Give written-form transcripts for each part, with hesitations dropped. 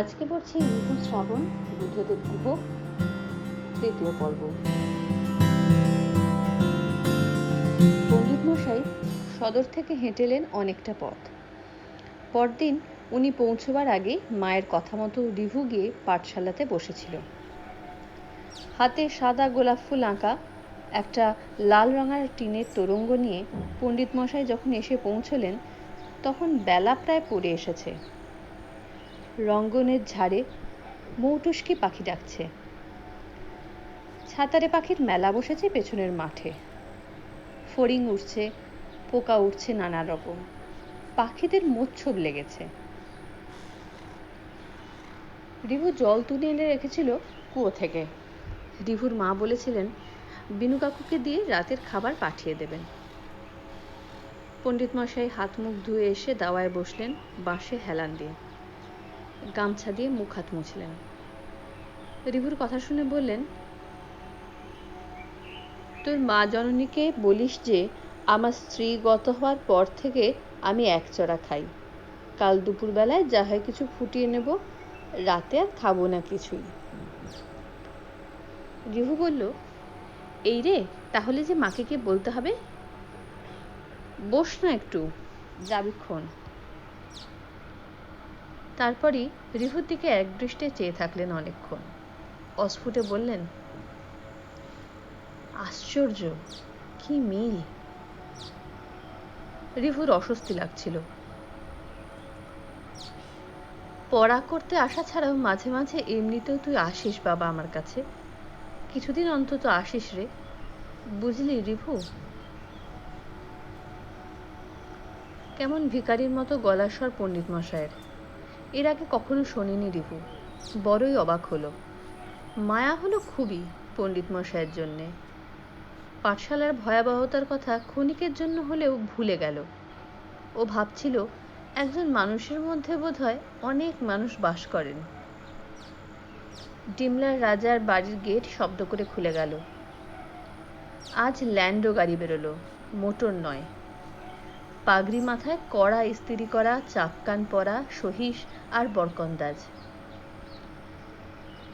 আজকে পড়ছি রিপু শ্রাবণ বুদ্ধদেব গুহ তৃতীয় পর্ব। পণ্ডিত মশাই সদর থেকে হেঁটেলেন অনেকটা পথ। পরদিন উনি পৌঁছবার আগে মায়ের কথা মতো রিভু গিয়ে পাঠশালাতে বসেছিল। হাতে সাদা গোলাপ ফুল আঁকা একটা লাল রঙার টিনের তোরঙ্গ নিয়ে পণ্ডিত মশাই যখন এসে পৌঁছলেন তখন বেলা প্রায় পড়ে এসেছে। রঙ্গনের ঝাড়ে মৌটুসকি পাখি ডাকছে। ছাতারে পাখির মেলা বসেছে পেছনের মাঠে। ফড়িং উঠছে, পোকা উঠছে নানা রকম। পাখিদের মোচ্ছব লেগেছে। রিভু জল তুলে এনে রেখেছিল কুয়ো থেকে। রিভুর মা বলেছিলেন বিনু কাকুকে দিয়ে রাতের খাবার পাঠিয়ে দেবেন। পণ্ডিত মশাই হাত মুখ ধুয়ে এসে দাওয়ায় বসলেন বাঁশে হেলান দিয়ে। গামছা দিয়ে মুখ হাত মুছলেন। রিভুর কথা শুনে বললেন, তোর মা জননীকে বলিস যে আমার স্ত্রী গত হওয়ার পর থেকে আমি একচড়া খাই। কাল দুপুরবেলায় যা হয় কিছু ফুটিয়ে নেব, রাতে আর খাবো না কিছুই। রিভু বলল, এই রে, তাহলে যে মাকে গিয়ে বলতে হবে। বস না একটু, যাবিক্ষণ। তারপরই রিভুর দিকে একদৃষ্টে চেয়ে থাকলেন অনেকক্ষণ। অস্ফুটে বললেন, আশ্চর্য, কি মিল। রিভুর অস্বস্তি লাগছিল। পড়া করতে আসা ছাড়াও মাঝে মাঝে এমনিতেও তুই আসিস বাবা আমার কাছে, কিছুদিন অন্তত আসিস রে, বুঝলি রিভু? কেমন ভিখারির মতো গলার স্বর পণ্ডিত মশায়ের। এর আগে কখনো শোনেনি রিভু। বড়ই অবাক হলো। মায়া হলো খুবই পণ্ডিত মশায়ের জন্যে। পাঠশালার ভয়াবহতার কথা ক্ষণিকের জন্য হলেও ভুলে গেল। ও ভাবছিল একজন মানুষের মধ্যে বোধহয় অনেক মানুষ বাস করেন। ডিমলার রাজার বাড়ির গেট শব্দ করে খুলে গেল। আজ ল্যান্ডো গাড়ি বেরোলো, মোটর নয়। পাগড়ি মাথায় কড়া ইস্তিরি করা, চাপকান পরা সহিস আর বরকন্দাজ।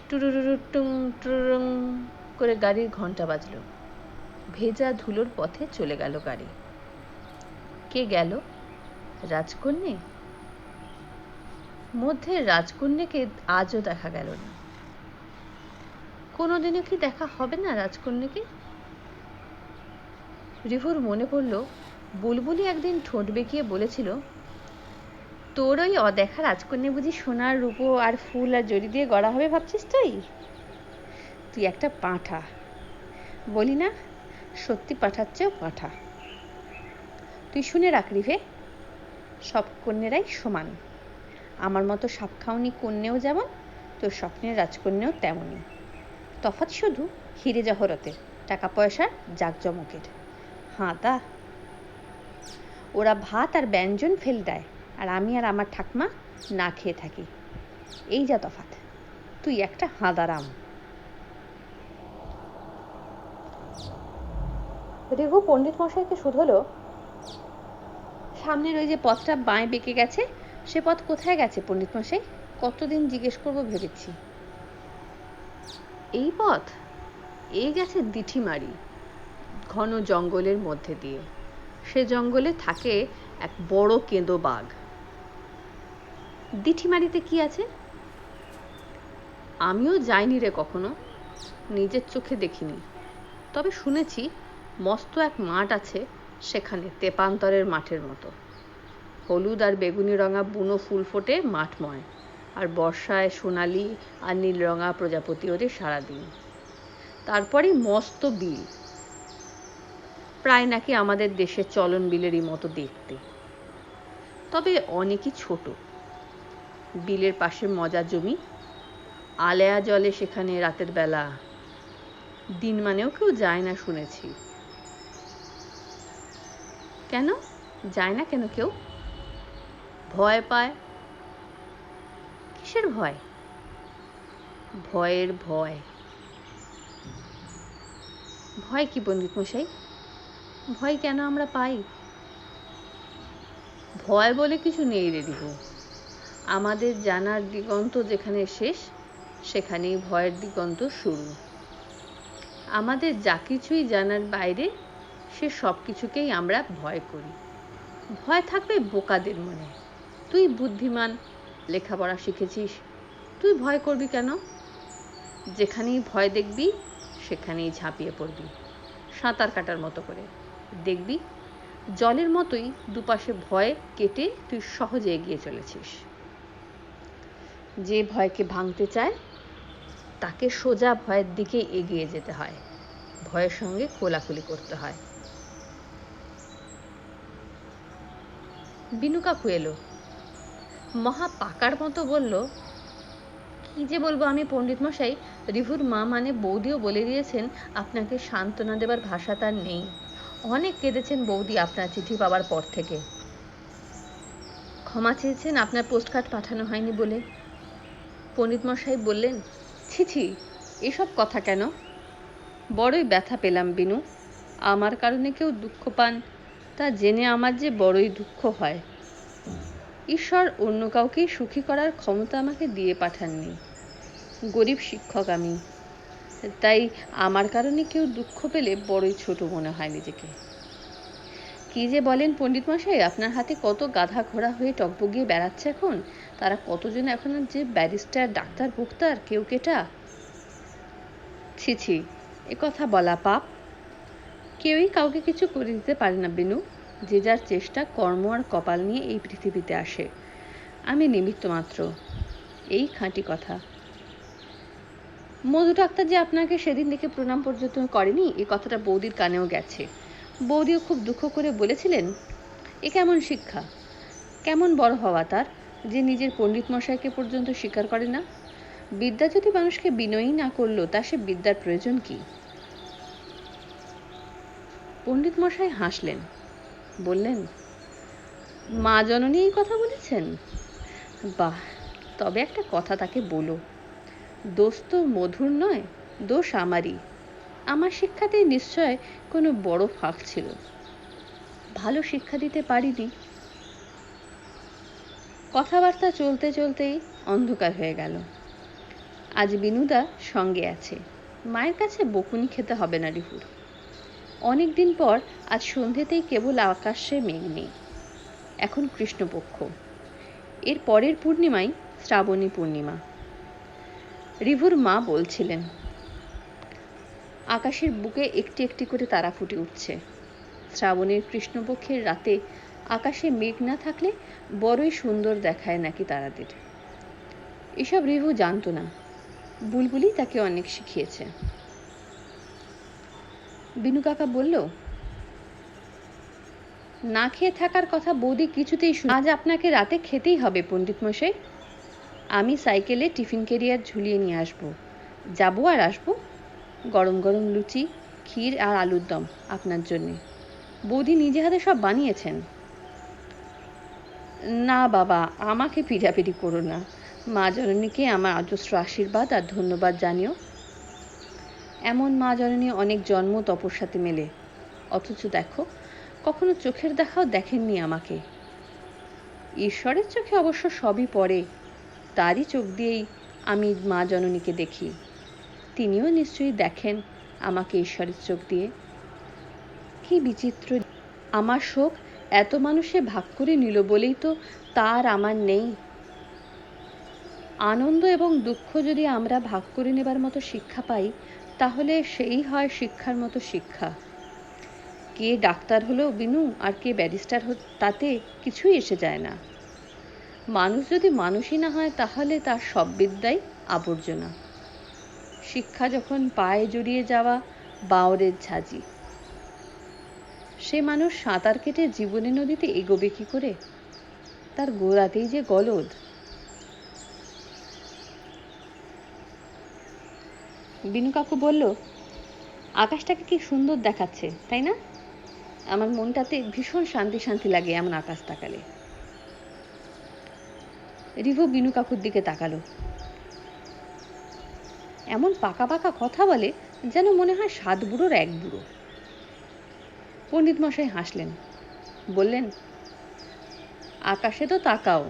টুরুরুটুং টুরুং করে গাড়ির ঘন্টা বাজল। ভেজা ধুলোর পথে চলে গেল গাড়ি। কে গেল? রাজকন্যে? মধ্যে রাজকন্যাকে আজও দেখা গেল না। কোনোদিনও কি দেখা হবে না রাজকন্যাকে? রিভুর মনে পড়ল বুলবুলি একদিন ঠোঁট বেঁকিয়ে বলেছিল, তোর ওই অদেখা রাজকন্যা বুঝি সোনার রূপো আর ফুল আর জড়ি দিয়ে গড়া হবে ভাবছিস? তুই একটা পাঁঠা। বলি না, সত্যি পাঁঠার চেয়েও পাঁঠা। তুই শুনে রাখ রিভে, সব কন্যেরাই সমান। আমার মতো সাপ খাওনি কন্যেও যেমন, তোর স্বপ্নের রাজকন্যাও তেমনই। তফাৎ শুধু হিরে জহরতের, টাকা পয়সার, জাঁকজমকের। হাঁদা ওরা ভাত আর ব্যঞ্জন ফেল দেয়, আর আমি আর আমার ঠাকমা না খেয়ে থাকি। এই যা তফাৎ। তুই একটা হাঁদারাম। রিভু পণ্ডিত মশাইকে শুধলো, সামনের ওই যে পথটা বাঁয়ে বেঁকে গেছে, সে পথ কোথায় গেছে পণ্ডিত মশাই? কতদিন জিজ্ঞেস করবো ভেবেছি। এই পথ গেছে দিঠিমারি, ঘন জঙ্গলের মধ্যে দিয়ে। সে জঙ্গলে থাকে এক বড় কেঁদো বাঘ। দিঠিমারিতে কি আছে? আমিও যাইনি রে কখনো, নিজের চোখে দেখিনি। তবে শুনেছি মস্ত এক মাঠ আছে সেখানে, তেপান্তরের মাঠের মতো। হলুদ আর বেগুনি রঙা বুনো ফুল ফোটে মাঠময়, আর বর্ষায় সোনালি আর নীল রঙা প্রজাপতি ওদের সারাদিন। তারপরে মস্ত বিল, প্রায় নাকি আমাদের দেশের চলন বিলেরই মতো দেখতে, তবে অনেকই ছোট। বিলের পাশে মজা জমি, আলেয়া জলে সেখানে রাতের বেলা। দিন মানেও কেউ যায় না শুনেছি। কেন যায় না? কেন কেউ ভয় পায়? কিসের ভয়? ভয়ের ভয়। ভয় কি পণ্ডিত মশাই? ভয় কেন আমরা পাই? ভয় বলে কিছু নেই রে রিভু। আমাদের জানার দিগন্ত যেখানে শেষ, সেখানেই ভয়ের দিগন্ত শুরু। আমাদের যা কিছুই জানার বাইরে, সে সব কিছুকেই আমরা ভয় করি। ভয় থাকবে বোকাদের মনে। তুই বুদ্ধিমান, লেখাপড়া শিখেছিস, তুই ভয় করবি কেন? যেখানেই ভয় দেখবি, সেখানেই ঝাঁপিয়ে পড়বি, সাঁতার কাটার মতো করে। দেখবি জলের মতোই দুপাশে ভয় কেটে তুই সহজে এগিয়ে চলেছিস। যে ভয়কে ভাঙতে চায়, তাকে সোজা ভয়ের দিকে এগিয়ে যেতে হয়, ভয়ের সঙ্গে কোলাকুলি করতে হয়। বিনু কাকু এলো, মহা পাকার মতো বলল, কি যে বলবো আমি পণ্ডিত মশাই, রিভুর মা মানে বৌদিও বলে দিয়েছেন আপনাকে সান্ত্বনা দেবার ভাষা তার নেই। অনেক কেঁদেছেন বৌদি আপনার চিঠি পাওয়ার পর থেকে। ক্ষমা চেয়েছেন আপনার পোস্টকার্ড পাঠানো হয়নি বলে। পণ্ডিত মশাই বললেন, ছি ছি, এসব কথা কেন? বড়ই ব্যথা পেলাম বিনু। আমার কারণে কেউ দুঃখ পান, তা জেনে আমার যে বড়ই দুঃখ হয়। ঈশ্বর অন্য কাউকেই সুখী করার ক্ষমতা আমাকে দিয়ে পাঠাননি। গরিব শিক্ষক আমি, তাই আমার কারণে কেউ দুঃখ পেলে বড়ই ছোট মনে হয় নিজেকে। কি যে বলেন পণ্ডিত মশাই, আপনার হাতে কত গাধা ঘোড়া হয়ে টকবগিয়ে বেড়াচ্ছে এখন। তারা কতজন এখন যে ব্যারিস্টার, ডাক্তার, ভোক্তার, কেউ কেটা। ছি ছি, এ কথা বলা পাপ। কেউই কাউকে কিছু করে দিতে পারে না বিনু। যে যার চেষ্টা, কর্ম আর কপাল নিয়ে এই পৃথিবীতে আসে। আমি নিমিত্ত মাত্র, এই খাঁটি কথা। মধু ডাক্তার যে আপনাকে সেদিন দেখে প্রণাম পর্যন্ত করেনি, এ কথাটা বৌদির কানেও গেছে। বৌদিও খুব দুঃখ করে বলেছিলেন, এ কেমন শিক্ষা, কেমন বড় হওয়া তার, যে নিজের পণ্ডিত মশাইকে পর্যন্ত স্বীকার করে না। বিদ্যা যদি মানুষকে বিনয়ী না করলো, তা সে বিদ্যার প্রয়োজন কি? পণ্ডিত মশাই হাসলেন, বললেন, মা জননী এই কথা বলেছেন? বাহ, তবে একটা কথা তাকে বলো, দোষ তো মধুর নয়, দোষ আমারই। আমার শিক্ষাতেই নিশ্চয় কোনো বড় ফাঁক ছিল, ভালো শিক্ষা দিতে পারিনি। কথাবার্তা চলতে চলতেই অন্ধকার হয়ে গেল। আজ বিনুদা সঙ্গে আছে, মায়ের কাছে বকুনি খেতে হবে না রিহুর। অনেকদিন পর আজ সন্ধ্যেতেই কেবল আকাশে মেঘ নেই। এখন কৃষ্ণপক্ষ, এর পরের পূর্ণিমাই শ্রাবণী পূর্ণিমা। রিভুর মা বলছিলেন, আকাশের বুকে একটি একটি করে তারা ফুটে উঠছে। শ্রাবণের কৃষ্ণপক্ষের রাতে আকাশে মেঘ না থাকলে বড়ই সুন্দর দেখায় নাকি তারাদের। এসব রিভু জানতো না, বুলবুলি তাকে অনেক শিখিয়েছে। বিনু কাকা বলল, না খেয়ে থাকার কথা বৌদি কিছুতেই আজ আপনাকে রাতে খেতেই হবে পণ্ডিত মশাই। আমি সাইকেলে টিফিন ক্যারিয়ার ঝুলিয়ে নিয়ে আসবো, যাবো আর আসবো। গরম গরম লুচি, ক্ষীর আর আলুর দম আপনার জন্যে। বৌদি নিজে হাতে সব বানিয়েছেন। না বাবা, আমাকে পিড়াপিড়ি করো না। মা জননীকে আমার অজস্র আশীর্বাদ আর ধন্যবাদ জানিও। এমন মা জননী অনেক জন্ম তপস্যাতে মেলে, অথচ দেখো কখনো চোখের দেখাও দেখেননি আমাকে। ঈশ্বরের চোখে অবশ্য সবই পড়ে, তারই চোখ দিয়েই আমি মা জননীকে দেখি। তিনিও নিশ্চয়ই দেখেন আমাকে ঈশ্বরের চোখ দিয়ে। কি বিচিত্র! আমার শোক এত মানুষে ভাগ করে নিল বলেই তো তার আমার নেই। আনন্দ এবং দুঃখ যদি আমরা ভাগ করে নেবার মতো শিক্ষা পাই, তাহলে সেই হয় শিক্ষার মতো শিক্ষা। কে ডাক্তার হলো বিনু আর কে ব্যারিস্টার, তাতে কিছুই এসে যায় না। মানুষ যদি মানুষই না হয়, তাহলে তার সব বিদ্যাই আবর্জনা। শিক্ষা যখন পায়ে জড়িয়ে যাওয়া বাওরের ঝাঁঝি, সে মানুষ সাঁতার কেটে জীবনের নদীতে এগোবে কি করে? তার গোড়াতেই যে গলদ। বিনু কাকু বলল, আকাশটাকে কি সুন্দর দেখাচ্ছে, তাই না? আমার মনটাতে ভীষণ শান্তি শান্তি লাগে এমন আকাশ তাকালে। রিভু বিনু কাকুর দিকে তাকালো। এমন পাকা পাকা কথা বলে যেন মনে হয় 7 বুড়োর 1 বুড়ো। পণ্ডিত মশাই হাসলেন, বললেন, আকাশে তো তাকাও,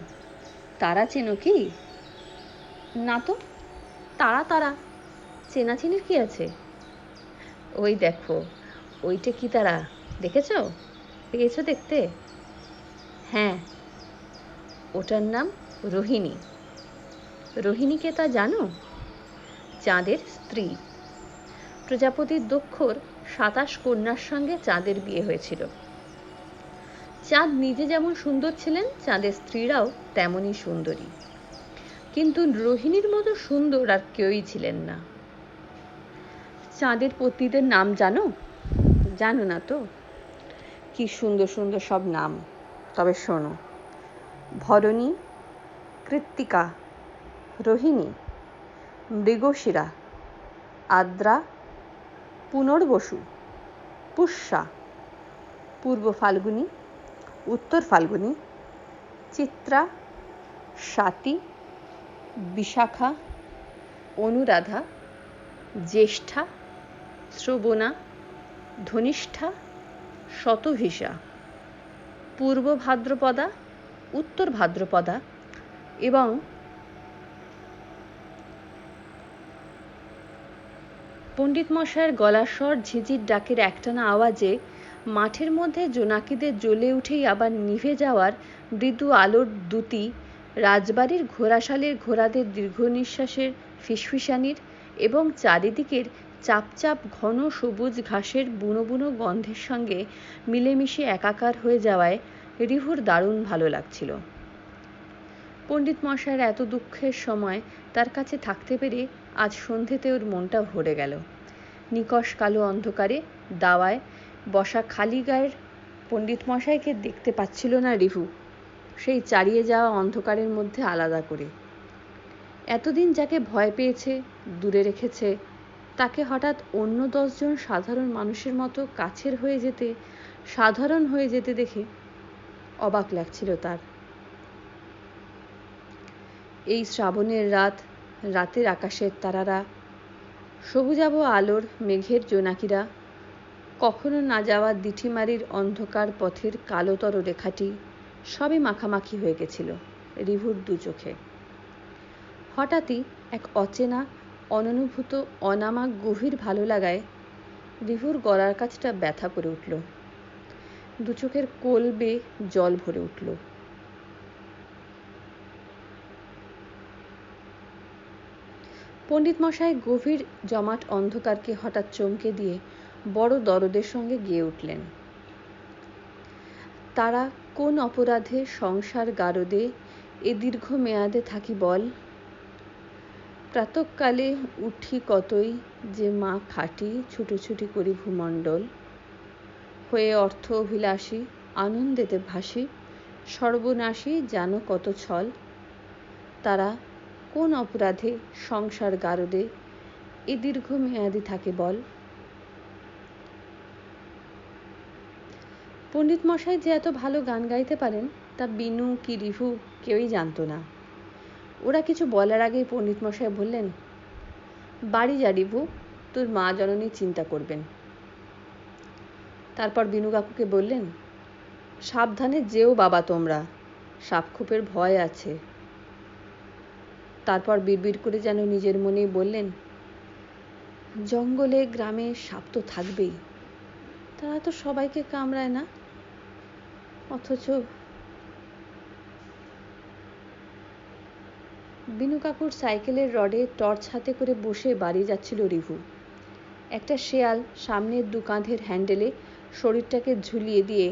তারা চেনো কি? না তো, তারা তারা চেনাচিনির কি আছে? ওই দেখো, ওইটা কি তারা, দেখেছো? পেয়েছো দেখতে? হ্যাঁ, ওটার নাম রোহিণী। রোহিণীকে তা জানো? চাঁদের স্ত্রী। প্রজাপতি দক্ষর 27 কন্যার সঙ্গে চাঁদের বিয়ে হয়েছিল। চাঁদ নিজে যেমন সুন্দর ছিলেন, চাঁদের স্ত্রীরাও তেমনই সুন্দরী, কিন্তু রোহিণীর মতো সুন্দর আর কেউই ছিলেন না। চাঁদের পত্নীদের নাম জানো? জানো না তো? কি সুন্দর সুন্দর সব নাম, তবে শোনো: ভরণী, কৃত্তিকা, রোহিণী, মৃগশিরা, আদ্রা, পুনর্বসু, পুষ্যা, পূর্ব ফাল্গুনী, উত্তর ফাল্গুনী, চিত্রা, স্বাতী, বিশাখা, অনুরাধা, জ্যেষ্ঠা, শ্রবণা, ধনিষ্ঠা, শতভিষা, পূর্ব ভাদ্রপদা, উত্তর ভাদ্রপদা এবং পণ্ডিত মশাইয়ের গলার স্বর ঝিঝির ডাকের একটানা আওয়াজে মাঠের মধ্যে জোনাকিদের জ্বলে উঠেই আবার নিভে যাওয়ার মৃদু আলোর দ্যুতি, রাজবাড়ির ঘোড়াশালের ঘোড়াদের দীর্ঘ নিঃশ্বাসের ফিসফিসানির এবং চারিদিকের চাপচাপ ঘন সবুজ ঘাসের বুনো বুনো গন্ধের সঙ্গে মিলেমিশে একাকার হয়ে যাওয়ায় রিভুর দারুণ ভালো লাগছিল। পণ্ডিত মশাইয়ের এত দুঃখের সময় তার কাছে থাকতে পেরে আজ সন্ধেতে ওর মনটা ভরে গেল। নিকষ কালো অন্ধকারে দাওয়ায় বসা খালি গায়ের পণ্ডিত মশাইকে দেখতে পাচ্ছিল না রিভু, সেই চারিয়ে যাওয়া অন্ধকারের মধ্যে আলাদা করে। এতদিন যাকে ভয় পেয়েছে, দূরে রেখেছে, তাকে হঠাৎ অন্য 10 জন সাধারণ মানুষের মতো কাছের হয়ে যেতে, সাধারণ হয়ে যেতে দেখে অবাক লাগছিল তার। এই শ্রাবণের রাত, রাতের আকাশের তারারা, সবুজাভ আলোর মেঘের জোনাকিরা, কখনো না যাওয়া দিঠিমারির অন্ধকার পথের কালোতর রেখাটি সবই মাখামাখি হয়ে গেছিল রিভুর দু চোখে। হঠাৎই এক অচেনা, অননুভূত, অনামা গভীর ভালো লাগায় রিভুর গলার কাছটা ব্যথা করে উঠল। দু চোখের কোল বেয়ে জল ভরে উঠল। পণ্ডিত মশাই গভীর জমাট অন্ধকারকে হঠাৎ চমকে দিয়ে বড় দরদের সঙ্গে গেয়ে উঠলেন: তারা কোন অপরাধে সংসার গারদে এ দীর্ঘ মেয়াদে থাকি বল? প্রাতঃকালে উঠি কতই যে মা খাটি, ছুটোছুটি করি ভূমণ্ডল, হয়ে অর্থ অভিলাষী, আনন্দেতে ভাসি, সর্বনাশী জানো কত ছল। তারা কোন অপরাধে সংসার গারদে এ দীর্ঘ মেয়াদি থাকে বল? পণ্ডিত মশাই যে এত ভালো গান গাইতে পারেন তা বিনু কি রিভু কেউই জানতো না। ওরা কিছু বলার আগেই পণ্ডিত মশাই বললেন: বাড়ি যা রিভু, তোর মা জননী চিন্তা করবেন। তারপর বিনু কাকুকে বললেন: সাবধানে যেও বাবা তোমরা, সাপখোপের ভয় আছে। তারপর বিড়বিড় করে যেন নিজের মনেই বললেন: জঙ্গলে গ্রামে সাপ তো থাকবেই, তারা তো সবাইকে কামড়ায় না, অথচ। বিনু কাকুর সাইকেলের রডে টর্চ হাতে করে বসে বাড়ি যাচ্ছিল রিভু। একটা শেয়াল সামনের দু কাঁধের হ্যান্ডেলে শরীরটাকে ঝুলিয়ে দিয়ে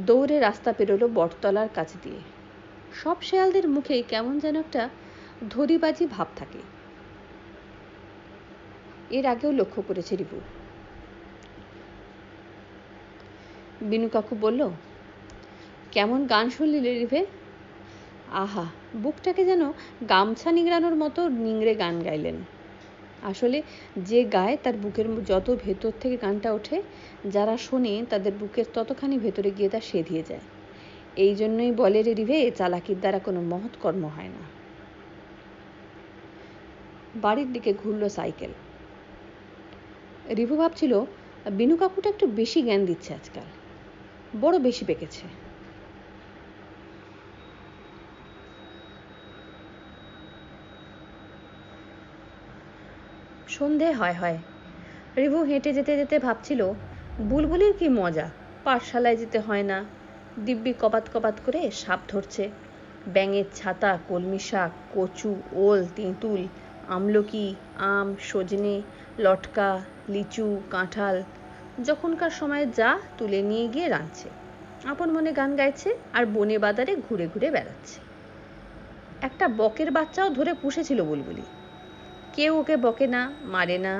দৌড়ে রাস্তা পেরোলো বটতলার কাছ দিয়ে। সব শেয়ালদের মুখেই কেমন যেন একটা ধরিবাজি ভাব থাকে, এর আগেও লক্ষ্য করেছে রিভু। বিনু কাকু বলল: কেমন গান শুনলি রিভে? আহা, বুকটাকে যেন গামছা নিংড়ানোর মতো নিংড়ে গান গাইলেন। আসলে যে গায় তার বুকের যত ভেতর থেকে গানটা ওঠে, যারা শোনে তাদের বুকের ততখানি ভেতরে গিয়ে তা সেধিয়ে যায়। এই জন্যই বলে রে রিভে, চালাকির দ্বারা কোনো মহৎ কর্ম হয় না। বাড়ির দিকে ঘুরল সাইকেল। রিভু ভাবছিল বিনু কাকুটা একটু বেশি জ্ঞান দিচ্ছে আজকাল, বড় বেশি পেকেছে। সন্ধে হয়। রিভু হেঁটে যেতে যেতে ভাবছিল বুলবুলির কি মজা, পাঠশালায় যেতে হয় না, দিব্যি কপাত কপাত করে সাপ ধরছে, ব্যাঙের ছাতা, কলমি শাক, কচু, ওল, তেঁতুল, আমলকি, আম, সজনে, লটকা, লিচু, কাঁঠাল যখনকার সময় যা তুলে নিয়ে গিয়ে রাঁধছে, আপন মনে গান গাইছে আর বনে বাদারে ঘুরে ঘুরে বেড়াচ্ছে। একটা বকের বাচ্চাও ধরে পুষেছিল বুলবুলি। কেউ ওকে বকে না, মারে না।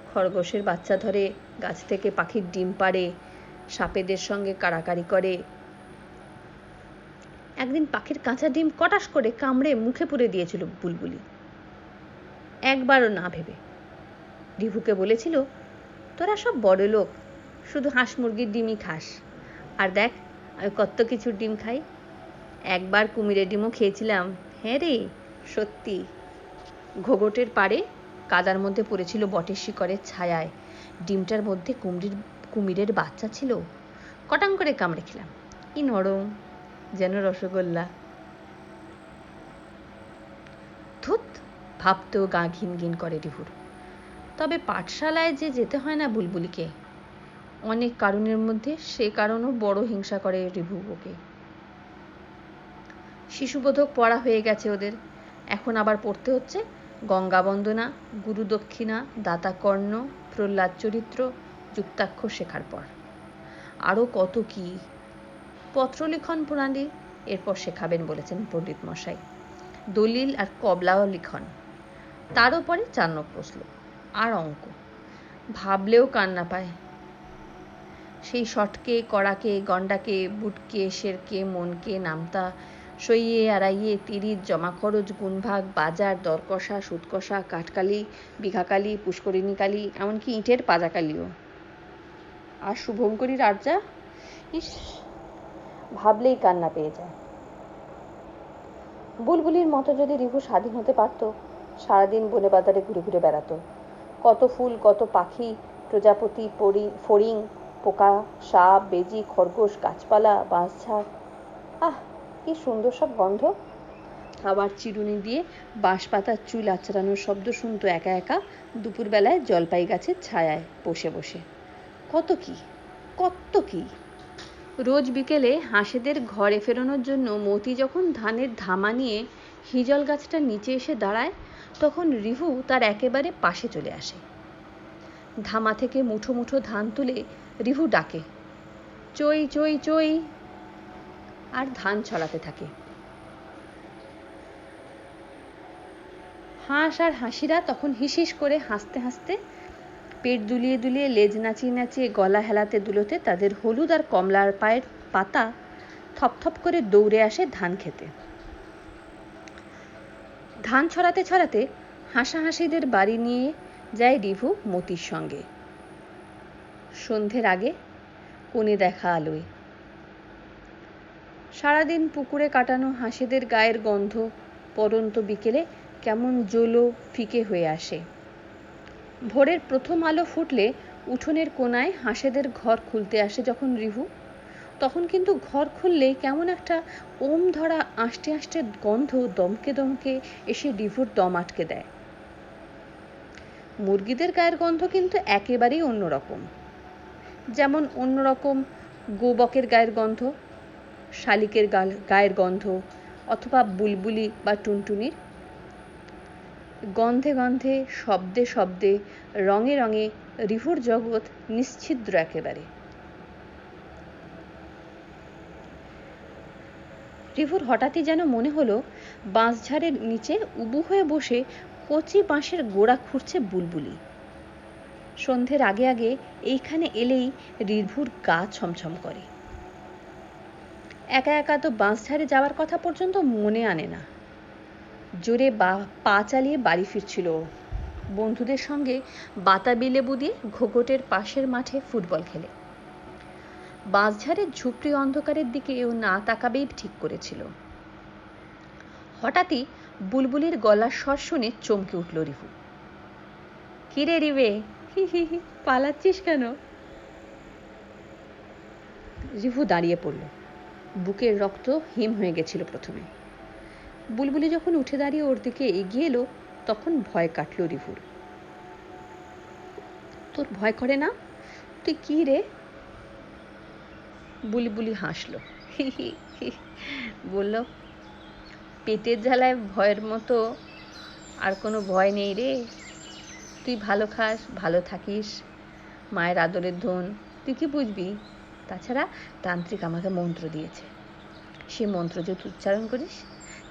খরগোশের বাচ্চা ধরে, গাছ থেকে পাখির ডিম পাড়ে, সাপেদের সঙ্গে কাড়াকাড়ি করে। একদিন পাখির কাঁচা ডিম কটাস করে কামড়ে মুখে পুরে দিয়েছিল বুলবুলি, একবারও না ভেবে। রিভুকে বলেছিল, তোরা সব বড় লোক, শুধু হাঁস মুরগির ডিমই খাস, আর দেখ আমি কত কিছুর ডিম খাই। একবার কুমিরের ডিমও খেয়েছিলাম। হ্যাঁ রে, সত্যি। ঘোঘটের পাড়ে কাদার মধ্যে পড়েছিল বটের শিকড়ের ছায়ায়, ডিমটার মধ্যে কুমিরের বাচ্চা ছিল। কটাং করে কামড়ে খেলাম, কি নরম, যেন রসগোল্লা। ধুত, ভাবতেও গা ঘিন ঘিন করে রিভুর। তবে পাঠশালায় যে যেতে হয় না বুলবুলিকে, অনেক কারণের মধ্যে সে কারণও বড় হিংসা করে রিভু ওকে। শিশুবোধক পড়া হয়ে গেছে ওদের, এখন আবার পড়তে হচ্ছে গঙ্গা বন্দনা, গুরু দক্ষিণা, দাতাকর্ণ, প্রহ্লাদ চরিত্র, যুক্তাক্ষর শেখার পর আরও কত কি, পত্রলিখন প্রণালী এরপর শেখাবেন বলেছেন পণ্ডিত মশাই, দলিল আর কবলাও লিখন, তারও পরে 4 নম্বর শ্লোক আর অঙ্ক। ভাবলেও কান্না পায়। সেই শটকে, কড়াকে, গন্ডাকে, বুটকে, শেরকে, মনকে, নামতা, সইয়ে, আড়াইয়ে, তিরিশ, জমা খরচ, গুণভাগ, বাজার, দরকষা, সুদকষা, কাঠকালি, বিঘাকালি, পুষ্করিণী কালি, এমনকি ইটের পাজাকালিও। আর শুভঙ্করীর আর্যা, ইস, ভাবলেই কান্না পেয়ে যায়। বুলবুলির মতো যদি রিভু স্বাধীন হতে পারত, সারাদিন বনে বাজারে ঘুরে ঘুরে বেড়াতো। কত ফুল, কত পাখি, প্রজাপতি, ফড়িং, পোকা, সাপ, বেজি, খরগোশ, গাছপালা, বাঁশঝাড়, আহ কি সুন্দর সব গন্ধ। আবার চিরুনি দিয়ে বাঁশ পাতার চুল আঁচড়ানোর শব্দ শুনতো একা একা দুপুরবেলায় জলপাই গাছের ছায়ায় বসে বসে। কত কি, কত কি। রোজ বিকেলে হাঁসেদের ঘরে ফেরানোর জন্য মতি যখন ধানের ধামা নিয়ে হিজল গাছটার নিচে এসে দাঁড়ায়, তখন রিভু তার একেবারে পাশে চলে আসে। ধামা থেকে মুঠো মুঠো ধান তুলে রিভু ডাকে, চই চই চই, আর ধান ছড়াতে থাকে। হাঁস আর হাসিরা তখন হিসিস করে হাসতে হাসতে, পেট দুলিয়ে দুলিয়ে, লেজ নাচিয়ে নাচিয়ে, গলা হেলাতে দুলোতে তাদের হলুদ আর কমলার পায়ের পাতা থপথপ করে দৌড়ে আসে ধান খেতে। ধান ছড়াতে ছড়াতে হাসাহাসিদের বাড়ি নিয়ে যায় রিভু মতির সঙ্গে। সন্ধ্যের আগে কোণে দেখা আলোয় সারাদিন পুকুরে কাটানো হাঁসেদের গায়ের গন্ধ পরন্ত বিকেলে কেমন জলো ফিকে হয়ে আসে। ভোরের প্রথম আলো ফুটলে উঠোনের কোনায় হাঁসেদের ঘর খুলতে আসে যখন রিভু, তখন কিন্তু ঘর খুললেই কেমন একটা ওম ধরা আষ্টে আষ্টে গন্ধ দমকে দমকে এসে রিভুর দম আটকে দেয়। মুরগিদের গায়ের গন্ধ কিন্তু একেবারেই অন্যরকম। যেমন অন্যরকম গোবকের গায়ের গন্ধ, শালিকের গায়ের গন্ধ, অথবা বুলবুলি বা টুনটুনির। গন্ধে গন্ধে, শব্দে শব্দে, রঙে রঙে রিভুর জগৎ নিশ্ছিদ্র একেবারে। রিভুর হঠাৎই যেন মনে হলো বাঁশঝাড়ের নিচে উবু হয়ে বসে কচি বাঁশের গোড়া খুঁড়ছে বুলবুলি। সন্ধ্যের আগে আগে এইখানে এলেই রিভুর গা ছমছম করে। একা একা তো বাঁশঝাড়ে যাওয়ার কথা পর্যন্ত মনে আনে না। জোরে পা চালিয়ে বাড়ি ফিরছিল বন্ধুদের সঙ্গে বাতাবি লেবু দিয়ে ঘোঘটের পাশের মাঠে ফুটবল খেলে। বাঁশঝাড়ের ঝুপড়ি অন্ধকারের দিকে ও না তাকাবেই ঠিক করেছিল। হঠাৎই বুলবুলির গলার স্বর শুনে চমকে উঠল রিভু। কিরে রিবে, হি হি হি, পালাচ্ছিস কেন? রিভু দাঁড়িয়ে পড়ল। বুকের রক্ত হিম হয়ে গেছিল প্রথমে। বুলবুলি যখন উঠে দাঁড়িয়ে ওর দিকে এগিয়ে এলো, তখন ভয় কাটল রিভুর। তোর ভয় করে না? তুই কি রে? বুলবুলি হাসলো, বলল, পেটের জ্বালায় ভয়ের মতো আর কোনো ভয় নেই রে। তুই ভালো খাস, ভালো থাকিস, মায়ের আদরের ধন, তুই কি বুঝবি? তাছাড়া তান্ত্রিক আমাকে মন্ত্র দিয়েছে, সে মন্ত্র যদি উচ্চারণ করিস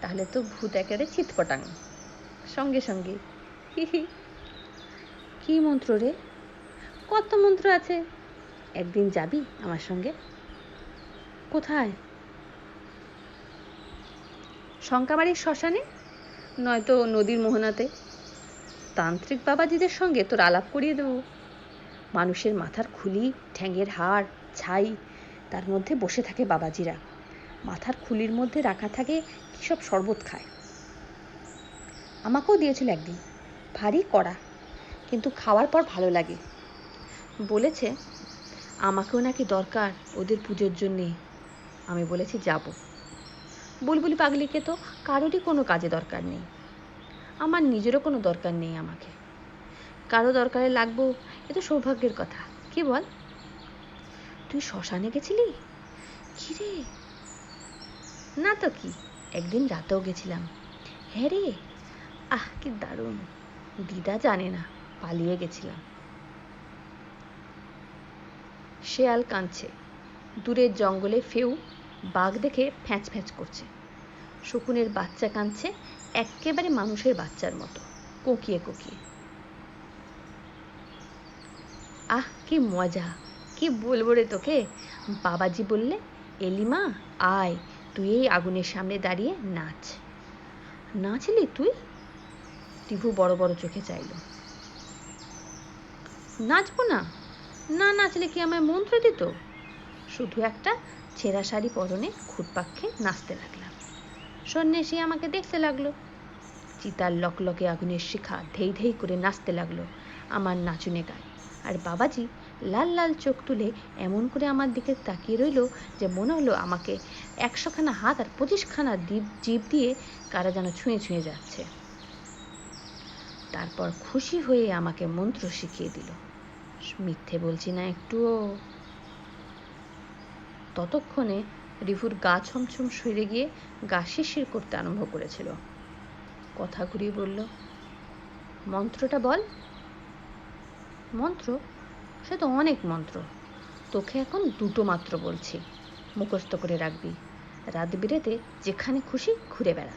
তাহলে তো ভূত একেবারে চিৎপটাং সঙ্গে সঙ্গে। কি মন্ত্র রে? কত মন্ত্র আছে, একদিন যাবি আমার সঙ্গে? কোথায়? শঙ্কাবাড়ির শ্মশানে, নয়তো নদীর মোহনাতে। তান্ত্রিক বাবাজিদের সঙ্গে তোর আলাপ করিয়ে দেবো। মানুষের মাথার খুলি, ঠ্যাঙের হাড়, ছাই, তার মধ্যে বসে থাকে বাবাজিরা। মাথার খুলির মধ্যে রাখা থাকে কী সব শরবত খায়। আমাকেও দিয়েছিল একদিন, ভারী কড়া, কিন্তু খাওয়ার পর ভালো লাগে। বলেছে আমাকেও নাকি দরকার ওদের পুজোর জন্যে। আমি বলেছি যাব। বুলবুলি পাগলিকে তো কারোরই কোনো কাজে দরকার নেই, আমার নিজেরও কোনো দরকার নেই। আমাকে কারো দরকারে লাগবো, এ তো সৌভাগ্যের কথা, কি বল? তুই শ্মশানে গেছিলি? কি রে? না তো কি, একদিন রাতেও গেছিলাম। হ্যাঁ রে, আহ কি দারুণ, দিদা জানে না, পালিয়ে গেছিলাম। শেয়াল কাঁদছে, দূরের জঙ্গলে ফেউ বাঘ দেখে ফ্যাঁচ ফ্যাঁচ করছে। শকুনের বাচ্চা কাঁদছে একেবারে মানুষের বাচ্চার মতো, কোকিয়ে কোকিয়ে। আহ কি মজা, কি বলবো রে তোকে। বাবাজি বললে, এলিমা আয়, তুই এই আগুনের সামনে দাঁড়িয়ে নাচ। নাচলি তুই? টিভু বড় বড় চোখে চাইল। নাচবো না? না নাচলে কি আমায় মন্ত্র দিত? শুধু একটা ছেঁড়া শাড়ি পরনে খুটপাক্ষে নাচতে লাগলাম। সন্ন্যাসী আমাকে দেখতে লাগলো। চিতার লকলকে আগুনের শিখা ধেই ধেই করে নাচতে লাগলো আমার নাচুনে গায়ে। আর বাবাজি লাল লাল চোখ তুলে এমন করে আমার দিকে তাকিয়ে রইল যে মনে হলো আমাকে 100খানা হাত আর 25খানা জিভ দিয়ে কারা যেন ছুঁয়ে ছুঁয়ে যাচ্ছে। তারপর খুশি হয়ে আমাকে মন্ত্র শিখিয়ে দিল। মিথ্যে বলছি না একটুও। ততক্ষণে রিভুর গা ছমছম সরে গিয়ে গা শিরশির করতে আরম্ভ করেছিল। কথা ঘুরিয়ে বলল, মন্ত্রটা বল। মন্ত্র? সে তো অনেক মন্ত্র, তোকে এখন 2টো মাত্র বলছি, মুখস্থ করে রাখবি। রাত বিরেতে যেখানে খুশি ঘুরে বেড়া,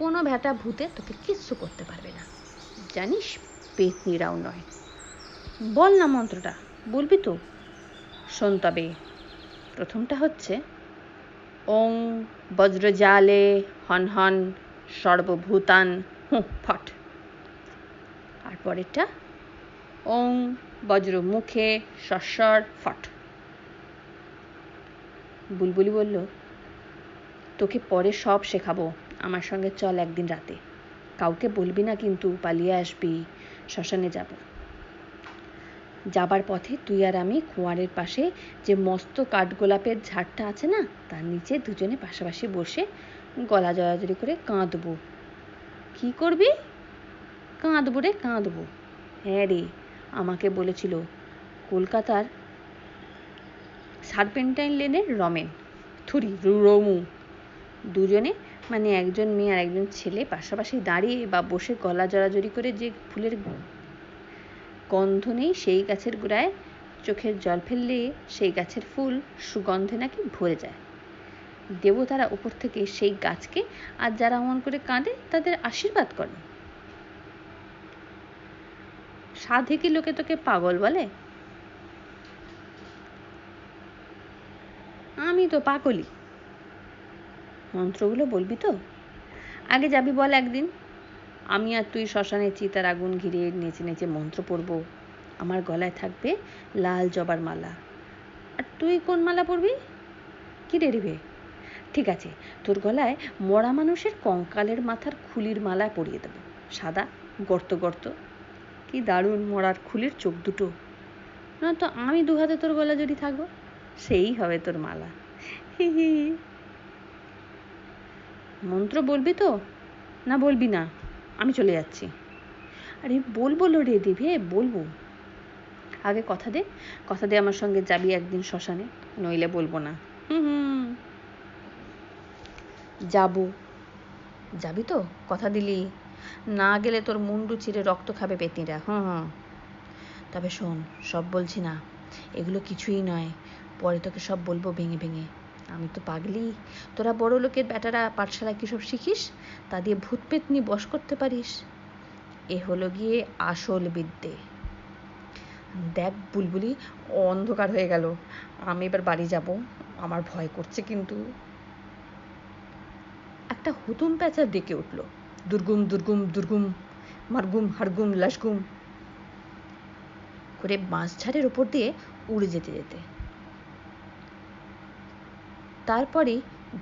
কোনো ভ্যাটা ভূতে তোকে কিচ্ছু করতে পারবে না, জানিস, পেতনিরাও নয়। বল না মন্ত্রটা, বলবি তো? শোন তবে, প্রথমটা হচ্ছে ওং বজ্রজালে হন হন সর্বভূতান হুঁ ফট। আর পরেরটা ওং বজ্র মুখে সস্বর ফট। বুলবুলি বলল, তোকে পরে সব শেখাবো, আমার সঙ্গে চল একদিন রাতে। কাউকে বলবি না কিন্তু, পালিয়ে আসবি, শ্মশানে যাব। যাবার পথে তুই আর আমি কুয়ারের পাশে যে মস্ত কাঠগোলাপের ঝাড়টা আছে না, তার নিচে দুজনে পাশাপাশি বসে গলা জড়াজড়ি করে কাঁদবো। কি করবি? কাঁদবো রে কাঁদবো। হ্যাঁ রে, আমাকে বলেছিল কলকাতার সার্পেন্টাইন লেনের রমেন, থুরি রমু, দুজনে মানে একজন মেয়ে আর একজন ছেলে পাশাপাশি দাঁড়িয়ে বা বসে গলা জড়াজড়ি করে যে ফুলের গন্ধ নেই সেই গাছের গোড়ায় চোখের জল ফেললে সেই গাছের ফুল সুগন্ধে নাকি ভরে যায়। দেবতারা উপর থেকে সেই গাছকে আর যারা অমন করে কাঁদে তাদের আশীর্বাদ করে। সাধে কি লোকে তোকে পাগল বলে? আমি তো পাগলই। মন্ত্রগুলো বলবি তো? আগে যাবি বল একদিন। আমি আর তুই শ্মশানে চিতার আগুন ঘিরে নেচে নেচে মন্ত্র পড়ব। আমার গলায় থাকবে লাল জবার মালা, আর তুই কোন মালা পরবি? কি রেডিবে? ঠিক আছে, তোর গলায় মরা মানুষের কঙ্কালের মাথার খুলির মালা পরিয়ে দেবো, সাদা গর্ত গর্ত। কি দারুণ মরার খুলির চোখ দুটো। নয়তো আমি 2 হাতে তোর গলা জড়ি থাকবো, সেই হবে তোর মালা। হি হি। মন্ত্র বলবি তো? না বলবি না? আমি চলে যাচ্ছি। আরে বলবো রে দিবে, বলবো। আগে কথা দে আমার সঙ্গে যাবি একদিন শ্মশানে, নইলে বলবো না। যাবো। যাবি তো? কথা দিলি? না গেলে তোর মুন্ডু চিরে রক্ত খাবে পেতনিরা। তবে শোন, সব বলছি না, এগুলো কিছুই নয়, পরে তোকে সব বলবো ভেঙে ভেঙে। আমি তো পাগলি, তোরা বড় লোকের বেটারা পাঠশালায় কিসব শিখিস, তা দিয়ে ভূত পেতনি বশ করতে পারিস। এ হলো গিয়ে আসল বিদ্যে। দেখ বুলবুলি, অন্ধকার হয়ে গেল, আমি এবার বাড়ি যাব, আমার ভয় করছে কিন্তু। একটা হুতুম প্যাঁচা ডেকে উঠল, দুর্গুম দুর্গুম দুর্গুম, মারগুম হারগুম লাশগুম করে বাঁশঝাড়ের ওপর দিয়ে উড়ে যেতে যেতে। তারপরে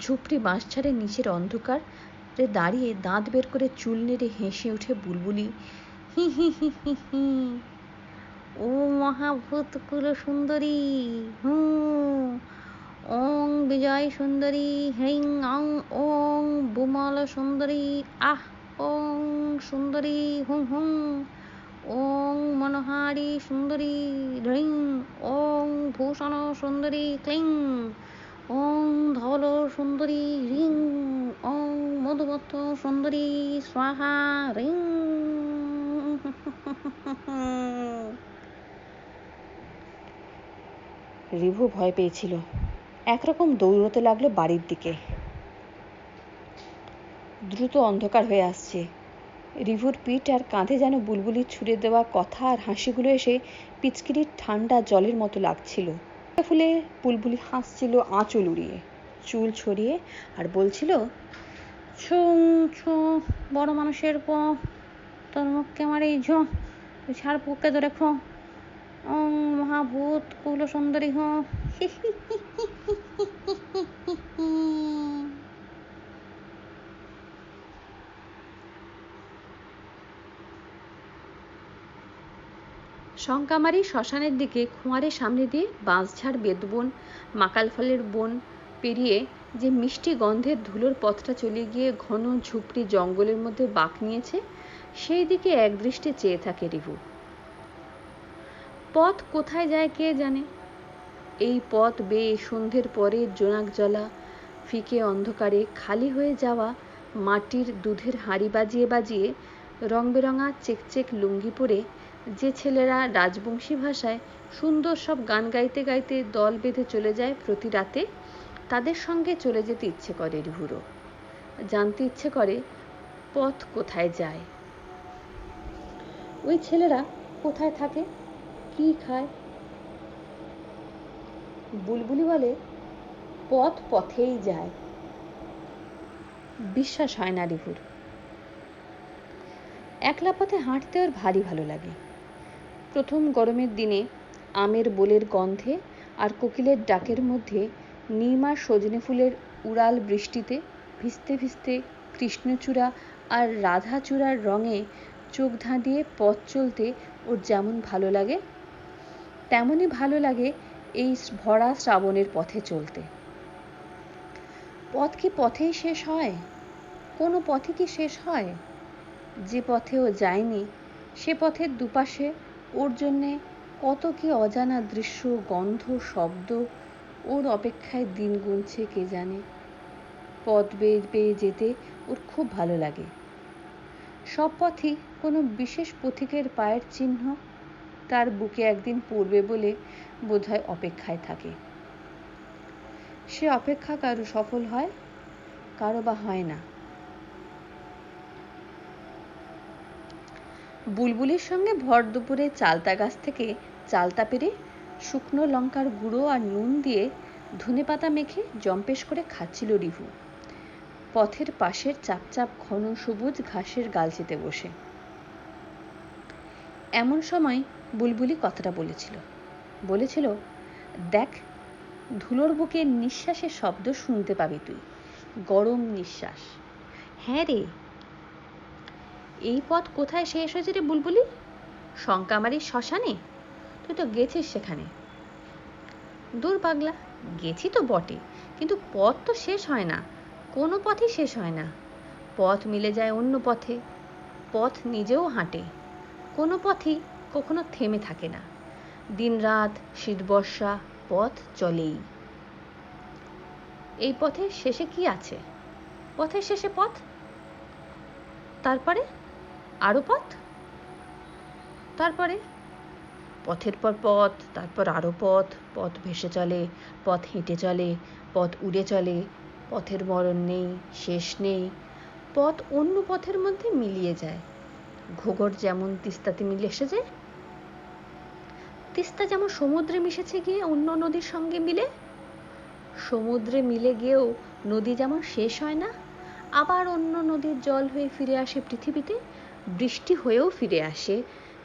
ঝুপড়ি বাঁশঝাড়ের নিচের অন্ধকারে দাঁড়িয়ে দাঁত বের করে চুল নেড়ে হেসে উঠে বুলবুলি, হি হি হি হি হি, ও মহাভূত কুল সুন্দরী, ওং বিজয় সুন্দরী, হ্রিং অং ওং বুমল সুন্দরী, আহ ওং সুন্দরী হুং হুং, ওং মনোহারি সুন্দরী হ্রিং, ওং ভূষণ সুন্দরী ক্লিং, ওং ধল সুন্দরী রিং, ওং মধুমত্ত সুন্দরী স্বাহা রিং। রিভু ভয় পেয়েছিল, একরকম দৌড়তে লাগলো বাড়ির দিকে। দ্রুত অন্ধকার হয়ে আসছে। রিভুর পিঠ আর কাঁধে যেন বুলবুলির ছুঁড়ে দেওয়া কথা আর হাসিগুলো এসে পিচকিরির ঠান্ডা জলের মতো লাগছিল। ফুলে বুলবুলি হাসছিল আঁচল উড়িয়ে, চুল ছড়িয়ে, আর বলছিল, ছুঁ ছুঁ বড় মানুষের প, তোর মুখকে মারি ঝো, তুই ছাড় পুককে ধরে খো, ওং মহাভূত কুল সুন্দরী হো। শঙ্কামারি শ্মশানের দিকে খোঁয়ারের সামনে দিয়ে বাঁশঝাড়, বেদবন, মাকাল ফলের বন পেরিয়ে যে মিষ্টি গন্ধের ধুলোর পথটা চলে গিয়ে ঘন ঝুপড়ি জঙ্গলের মধ্যে বাঁক নিয়েছে, সেই দিকে একদৃষ্টে চেয়ে থাকে রিভু। পথ কোথায় যায় কে জানে। এই পথ বেয়ে সন্ধ্যের পরে জোনাক জ্বলা ফিকে অন্ধকারে খালি হয়ে যাওয়া মাটির দুধের হাঁড়ি বাজিয়ে বাজিয়ে রং বেরঙা চেকচেক লুঙ্গি পরে যে ছেলেরা রাজবংশী ভাষায় সুন্দর সব গান গাইতে গাইতে দল বেঁধে চলে যায় প্রতি রাতে, তাদের সঙ্গে চলে যেতে ইচ্ছে করে রিভুরও। জানতে ইচ্ছে করে পথ কোথায় যায়, ওই ছেলেরা কোথায় থাকে, কি খায়। বুলবুলি বলে, পথ পথেই যায়। বিশ্বাস হয় না রিভুর। একলা পথে হাঁটতে ওর ভারী ভালো লাগে। প্রথম গরমের দিনে আমের বোলের গন্ধে আর কোকিলের ডাকের মধ্যে নিম আর সজনে ফুলের উড়াল বৃষ্টিতে ভিজতে ভিজতে কৃষ্ণচূড়া আর রাধাচূড়ার রঙে চোখ ধাঁধিয়ে পথ চলতে ওর যেমন ভালো লাগে, তেমনই ভালো লাগে এই ভরা শ্রাবণের পথে চলতে। পথ কি পথেই শেষ হয়? কোনো পথই কি শেষ হয়? যে পথে ও যায়নি সে পথের দুপাশে ওর জন্যে কত কি অজানা দৃশ্য, গন্ধ, শব্দ ওর অপেক্ষায় দিন গুনছে কে জানে। পথ বেয়ে বেয়ে যেতে ওর খুব ভালো লাগে। সব পথই কোনো বিশেষ পথিকের পায়ের চিহ্ন তার বুকে একদিন পড়বে বলে বোধহয় অপেক্ষায় থাকে। সে অপেক্ষা কারো সফল হয়, কারো বা হয় না। বুলবুলির সঙ্গে ভর দুপুরে চালতা গাছ থেকে চালতা পেরে শুকনো লঙ্কার গুঁড়ো আর নুন দিয়ে ধনেপাতা মেখে জম্পেশ করে খাচ্ছিল রিভু, পথের পাশের চাপচাপ ঘন সবুজ ঘাসের গালচিতে বসে। এমন সময় বুলবুলি কথাটা বলেছিল, দেখ, ধুলোর বুকে নিঃশ্বাসের শব্দ শুনতে পাবি তুই, গরম নিঃশ্বাস। হ্যাঁ রে, এই পথ কোথায় শেষ হয়েছে রে বুলবুলি? শঙ্কামারির শ্মশানে? তুই তো গেছিস সেখানে। দূর পাগলা, গেছি তো বটে, কিন্তু পথ তো শেষ হয় না, কোনো পথই শেষ হয় না। পথ মিলে যায় অন্য পথে, পথ নিজেও হাঁটে, কোনো পথই কখনো থেমে থাকে না। দিনরাত শীত বর্ষা পথ চলেই। এই পথের শেষে কি আছে? পথের শেষে পথ, তারপরে আরো পথ, তারপরে পথের পর পথ, তারপর আরো পথ। পথ ভেসে চলে, পথ হেঁটে চলে, পথ উড়ে চলে, পথের মরণ নেই, শেষ নেই। পথ অন্য পথের মধ্যে মিলিয়ে যায়। ঘোঘর যেমন তিস্তাতে মিশে যায়, তিস্তা যেমন সমুদ্রে মিশেছে গিয়ে অন্য নদীর সঙ্গে মিলে, সমুদ্রে মিলে গিয়েও নদী যেমন শেষ হয় না, আবার অন্য নদীর জল হয়ে ফিরে আসে পৃথিবীতে, বৃষ্টি হয়েও ফিরে আসে,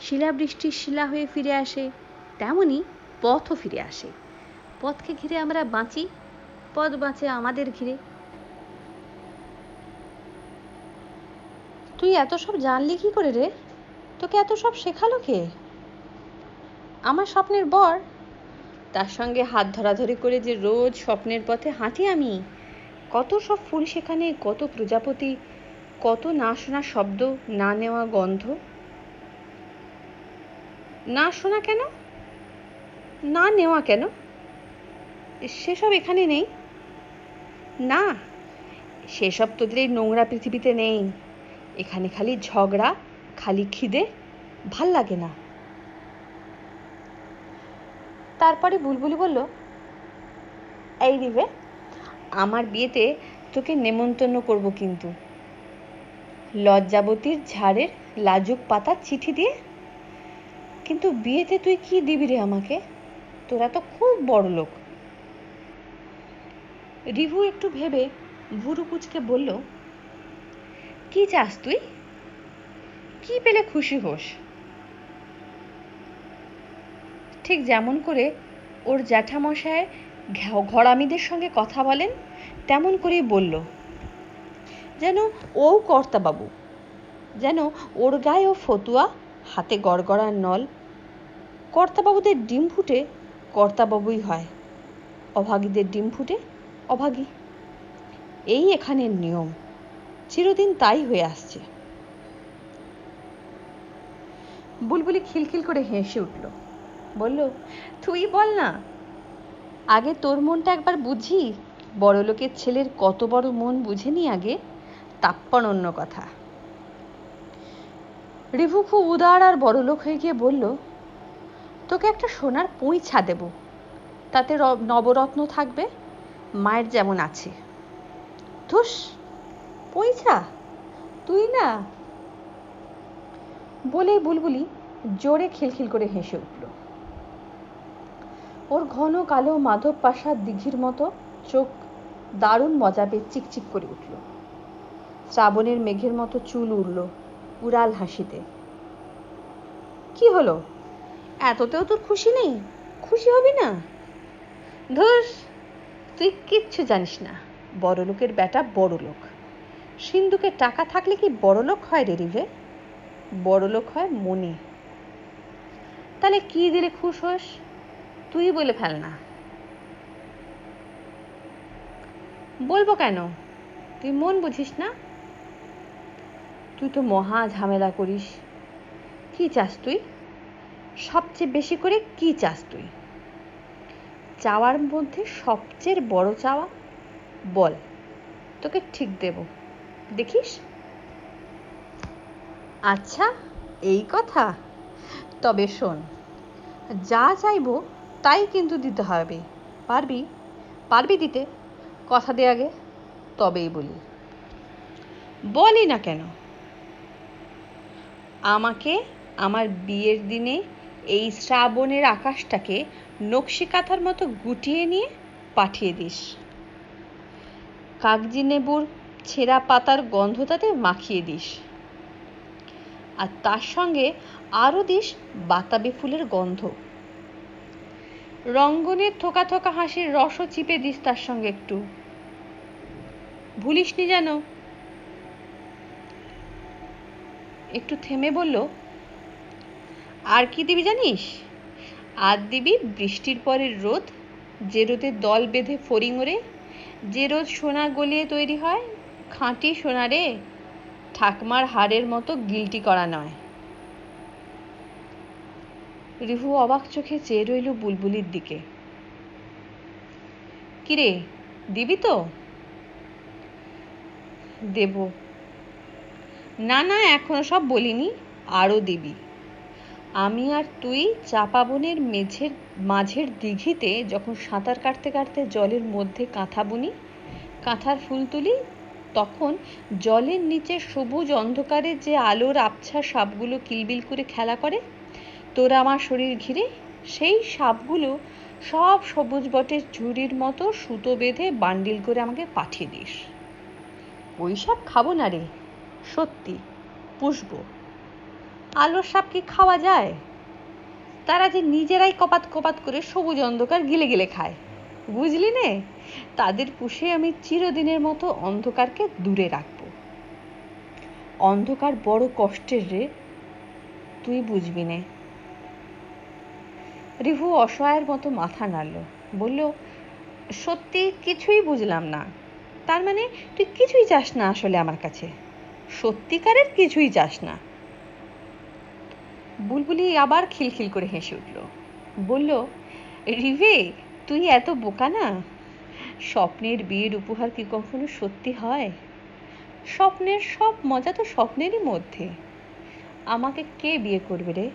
শিলাবৃষ্টির শিলা হয়ে ফিরে আসে, তেমনি পথও ফিরে আসে। পথকে ঘিরে আমরা বাঁচি, পথ বাঁচে আমাদের ঘিরে। তুই এত সব জানলি কি করে রে? তোকে এত সব শেখালো কে? আমার স্বপ্নের বর, তার সঙ্গে হাত ধরাধরি করে যে রোজ স্বপ্নের পথে হাঁটি আমি। কত সব ফুল সেখানে, কত প্রজাপতি, কত না শোনা শব্দ, না নেওয়া গন্ধ। না শোনা কেন? না নেওয়া কেন? সেসব এখানে নেই। না, সেসব তোদের এই নোংরা পৃথিবীতে নেই। এখানে খালি ঝগড়া, খালি খিদে, ভাল লাগে না। তারপরে বুলবুলি বলল, এই রিভে, আমার বিয়েতে তোকে নেমন্তন্ন করব কিন্তু, লজ্জাবতীর ঝাড়ের লাজুক পাতার চিঠি দিয়ে। কিন্তু বিয়েতে তুই কি দিবি রে আমাকে? তোরা তো খুব বড় লোক। রিভু একটু ভেবে ভুরু কুচকে বলল, কি চাস তুই? কি পেলে খুশি হোস? ঠিক যেমন করে ওর জ্যাঠামশায় ঘরামিদের সঙ্গে কথা বলেন তেমন করেই বলল, যেন ও কর্তাবাবু, যেন ওর গায়েও ফতুয়া, হাতে গড়গড়ার নল। কর্তাবাবুদের ডিম ফুটে কর্তাবাবুই হয়, অভাগীদের ডিম ফুটে অভাগী। এই এখানের নিয়ম, চিরদিন তাই হয়ে আসছে। বুলবুলি খিলখিল করে হেসে উঠল, বলল, তুই বল না, আগে তোর মনটা একবার বুঝি। বড়লোকের ছেলের কত বড় মন বুঝেনি আগে, তাপ্পর অন্য কথা। রিভু খুব উদার আর বড়লোক হয়ে গিয়ে বলল, তোকে একটা সোনার পৈঁছা দেব, তাতে নবরত্ন থাকবে, মায়ের যেমন আছে। ধুস, পৈঁছা? তুই না? বলেই বুলবুলি জোরে খিলখিল করে হেসে উঠল। ওর ঘন কালো মাধব পাশার দিঘির মতো চোখ দারুণ মজা পেয়ে চিকচিক করে উঠল। শ্রাবণের মেঘের মতো চুল উড়ল উড়াল হাসিতে। কি হলো, এততেও তোর খুশি নেই? খুশি হবি না? ধুস, তুই কিচ্ছু জানিস না। বড়লোকের বেটা বড়লোক। সিন্ধুকের টাকা থাকলে কি বড়লোক হয় রে রিভে? বড়লোক হয় মনে। তাহলে কি দিলে খুশ হোস? তুই বলে ফেল না। বলবো কেন? তুই মন বুঝিস না? তুই তো মহা ঝামেলা করিস। কি চাস তুই? সবচেয়ে বেশি করে কি চাস তুই? চাওয়ার মধ্যে সবচেয়ে বড় চাওয়া বল, তোকে ঠিক দেব, দেখিস। আচ্ছা, এই কথা? তবে শোন, যা চাইবো তাই কিন্তু দিতে হবে। পারবি? পারবি দিতে? কথা দে আগে, তবেই বলি। বলি না কেন? আমাকে আমার বিয়ের দিনে এই শ্রাবণের আকাশটাকে নকশি কাঁথার মতো গুটিয়ে নিয়ে পাঠিয়ে দিস। কাগজি লেবুর ছেঁড়া পাতার গন্ধ তাতে মাখিয়ে দিস, আর তার সঙ্গে আরও দিস বাতাবি ফুলের গন্ধ। রঙ্গনের থোকা থোকা হাসির রসও চিপে দিস তার সঙ্গে একটু। ভুলিসনি যেন। একটু থেমে বলল, আর কি দিবি জানিস? আর দিবি বৃষ্টির পরের রোদ, যে রোদে দল বেঁধে ফড়িং ওড়ে, যে রোদ সোনা গলিয়ে তৈরি হয়, খাঁটি সোনা রে, ঠাকমার হাড়ের মতো গিলটি করা নয়। রিভু অবাক চোখে চেয়ে রইল বুলবুলির দিকে। কিরে, দিবি তো? দেব। না না, এখনো সব বলিনি, আরও দিবি। আমি আর তুই চাপা বনের মাঝের দিঘিতে যখন সাঁতার কাটতে কাটতে জলের মধ্যে কাঁথা বুনি, কাঁথার ফুল তুলি, তখন জলের নিচে সবুজ অন্ধকারে যে আলোর আবছা সাপগুলো কিলবিল করে খেলা করে তোরা আমার শরীর ঘিরে, সেই সাপগুলো সব সবুজ বটের ঝুড়ির মতো সুতো বেঁধে বান্ডিল করে আমাকে পাঠিয়ে দিস। ওই সাপ খাবো না রে, সত্যি, পুষবো। আলোর সাপ কি খাওয়া যায়? তারা যে নিজেরাই কপাত কপাত করে সবুজ অন্ধকার গিলে গিলে খায়, বুঝলি নে? তাদের পুষে আমি চিরদিনের মতো অন্ধকারকে দূরে রাখবো। অন্ধকার বড় কষ্টের রে, তুই বুঝবি নে। রিভু অসহায়ের মতো মাথা নাড়ল, বলল, সত্যি কিছুই বুঝলাম না। তার মানে তুই কিছুই চাস না আসলে আমার কাছে? সত্যিকারের কিছুই চাস না? বুলবুলি আবার খিলখিল করে হেসে উঠল, বলল, রিভে, তুই এত বোকা না। স্বপ্নের বিয়ের উপহার কি কখনো সত্যি হয়? স্বপ্নের সব মজা তো স্বপ্নেরই মধ্যে। আমাকে কে বিয়ে করবে রে?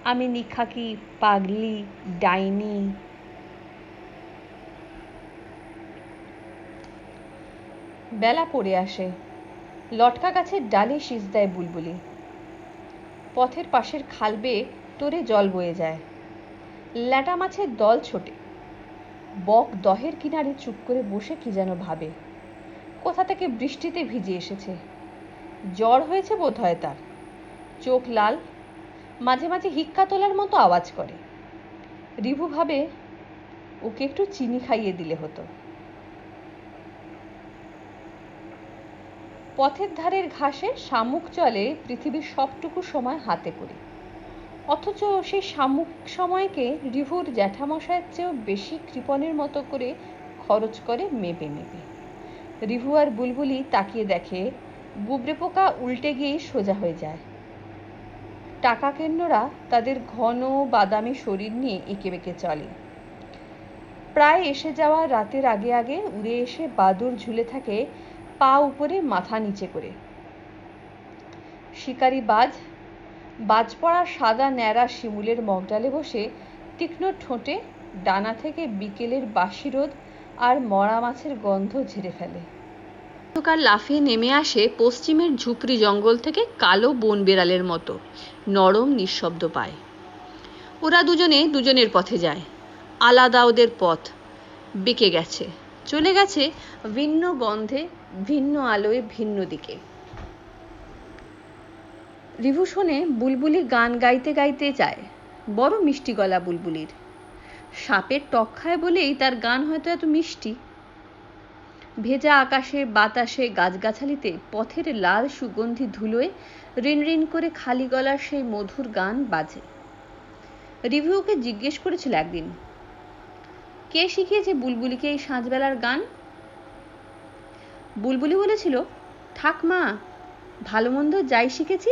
আমি নিখাকি, পাগলি, ডাইনি। বেলা পড়ে আসে। লটকা গাছের ডালে শীষ দেয় বুলবুলি। পথের পাশের খাল বেয়ে তোরে জল বয়ে যায়। ল্যাটা মাছের দল ছোটে। বক দহের কিনারে চুপ করে বসে কি যেন ভাবে। কোথা থেকে বৃষ্টিতে ভিজে এসেছে, জ্বর হয়েছে বোধ হয় তার। চোখ লাল, মাঝে মাঝে হিক্কা তোলার মতো আওয়াজ করে। রিভু ভাবে, ওকে একটু চিনি খাইয়ে দিলে হতো। পথের ধারের ঘাসে শামুক চলে পৃথিবীর সবটুকু সময় হাতে করে, অথচ সেই শামুক সময়কে রিভুর জ্যাঠামশায়ের চেয়েও বেশি কৃপণের মতো করে খরচ করে মেপে মেপে। রিভু আর বুলবুলি তাকিয়ে দেখে গুবরে পোকা উল্টে গিয়েই সোজা হয়ে যায়। টাকা কেন্নরা তাদের ঘন বাদামি শরীর নিয়ে এঁকে বেঁকে চলে। প্রায় এসে যাওয়া রাতের আগে আগে উড়ে এসে বাদুড় ঝুলে থাকে পা উপরে মাথা নিচে করে। শিকারি বাজ পড়া সাদা ন্যাড়া শিমুলের মগডালে বসে তীক্ষ্ণ ঠোঁটে ডানা থেকে বিকেলের বাসি রোদ আর মরা মাছের গন্ধ ঝেড়ে ফেলে। অন্ধকার লাফিয়ে নেমে আসে পশ্চিমের ঝুপড়ি জঙ্গল থেকে কালো বন বেড়ালের মতো, নরম নিঃশব্দ পায়। ওরা দুজনে দুজনের পথে যায়। আলাদা ওদের পথ, বেঁকে গেছে, চলে গেছে ভিন্ন গন্ধে, ভিন্ন আলোয়, ভিন্ন দিকে। রিভু শোনে বুলবুলি গান গাইতে গাইতে যায়। বড় মিষ্টি গলা বুলবুলির। সাপের টক খায় বলেই তার গান হয়তো এত মিষ্টি। ভেজা আকাশে, বাতাসে, গাছগাছালিতে পথের লাল সুগন্ধি ধুলোয় রিন রিন করে খালি গলার সেই মধুর গান বাজে। রিভু ওকে জিজ্ঞেস করেছিল একদিন, কে শিখিয়েছে বুলবুলিকে এই সাঁঝবেলার গান? বুলবুলি বলেছিল, ঠাকমা। ভালো মন্দ যাই শিখেছি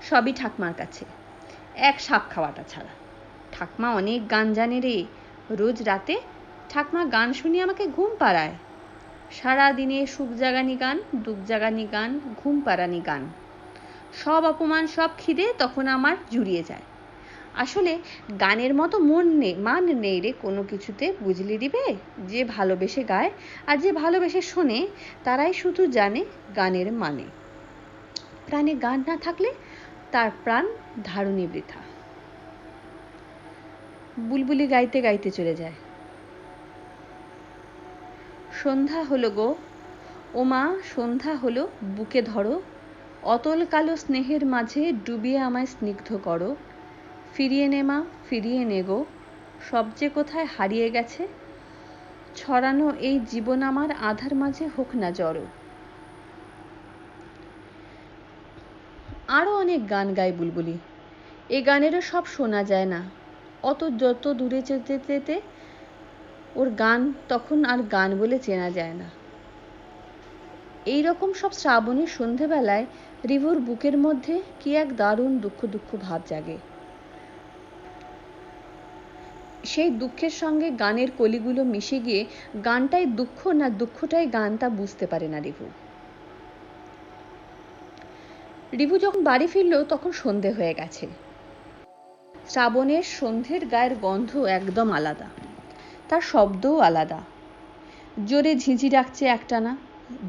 সবই ঠাকমার কাছে, এক সাপ খাওয়াটা ছাড়া। ঠাকমা অনেক গান জানে রে। রোজ রাতে ঠাকমা গান শুনিয়ে আমাকে ঘুম পাড়ায়। সারাদিনে সুখ জাগানি গান, দুঃখ জাগানি গান, ঘুম পাড়ানি গান। সব অপমান, সব খিদে তখন আমার জুড়িয়ে যায়। আসলে গানের মতো মান নেই রে কোনো কিছুতে, বুঝলি দিবে? যে ভালোবেসে গায় আর যে ভালোবেসে শোনে তারাই শুধু জানে গানের মানে। প্রাণে গান না থাকলে তার প্রাণ ধারণী বৃথা। বুলবুলি গাইতে গাইতে চলে যায়। সন্ধ্যা হলো গো, ওমা সন্ধ্যা হলো, বুকে ধরো, অতল কালো স্নেহের মাঝে ডুবিয়ে আমায় স্নিগ্ধ করো। ফিরিয়ে নে মা, ফিরিয়ে নে গো, সব যে কোথায় হারিয়ে গেছে। ছড়ানো এই জীবন আমার আধার মাঝে হোক না জড়ো। আরও অনেক গান গায় বুলবুলি। এ গানেরও সব শোনা যায় না। যত দূরে যেতে যেতে ওর গান তখন আর গান বলে চেনা যায় না। এই রকম সব শ্রাবণের সন্ধেবেলায় রিভুর বুকের মধ্যে কি এক দারুণ দুঃখ দুঃখ ভাব জাগে। সেই দুঃখের সঙ্গে গানের কলিগুলো মিশে গিয়ে গানটাই দুঃখ না দুঃখটাই গান তা বুঝতে পারে না রিভু। রিভু যখন বাড়ি ফিরল তখন সন্ধে হয়ে গেছে। শ্রাবণের সন্ধ্যের গায়ের গন্ধ একদম আলাদা, তার শব্দও আলাদা। জোরে ঝিঁঝি ডাকছে একটানা,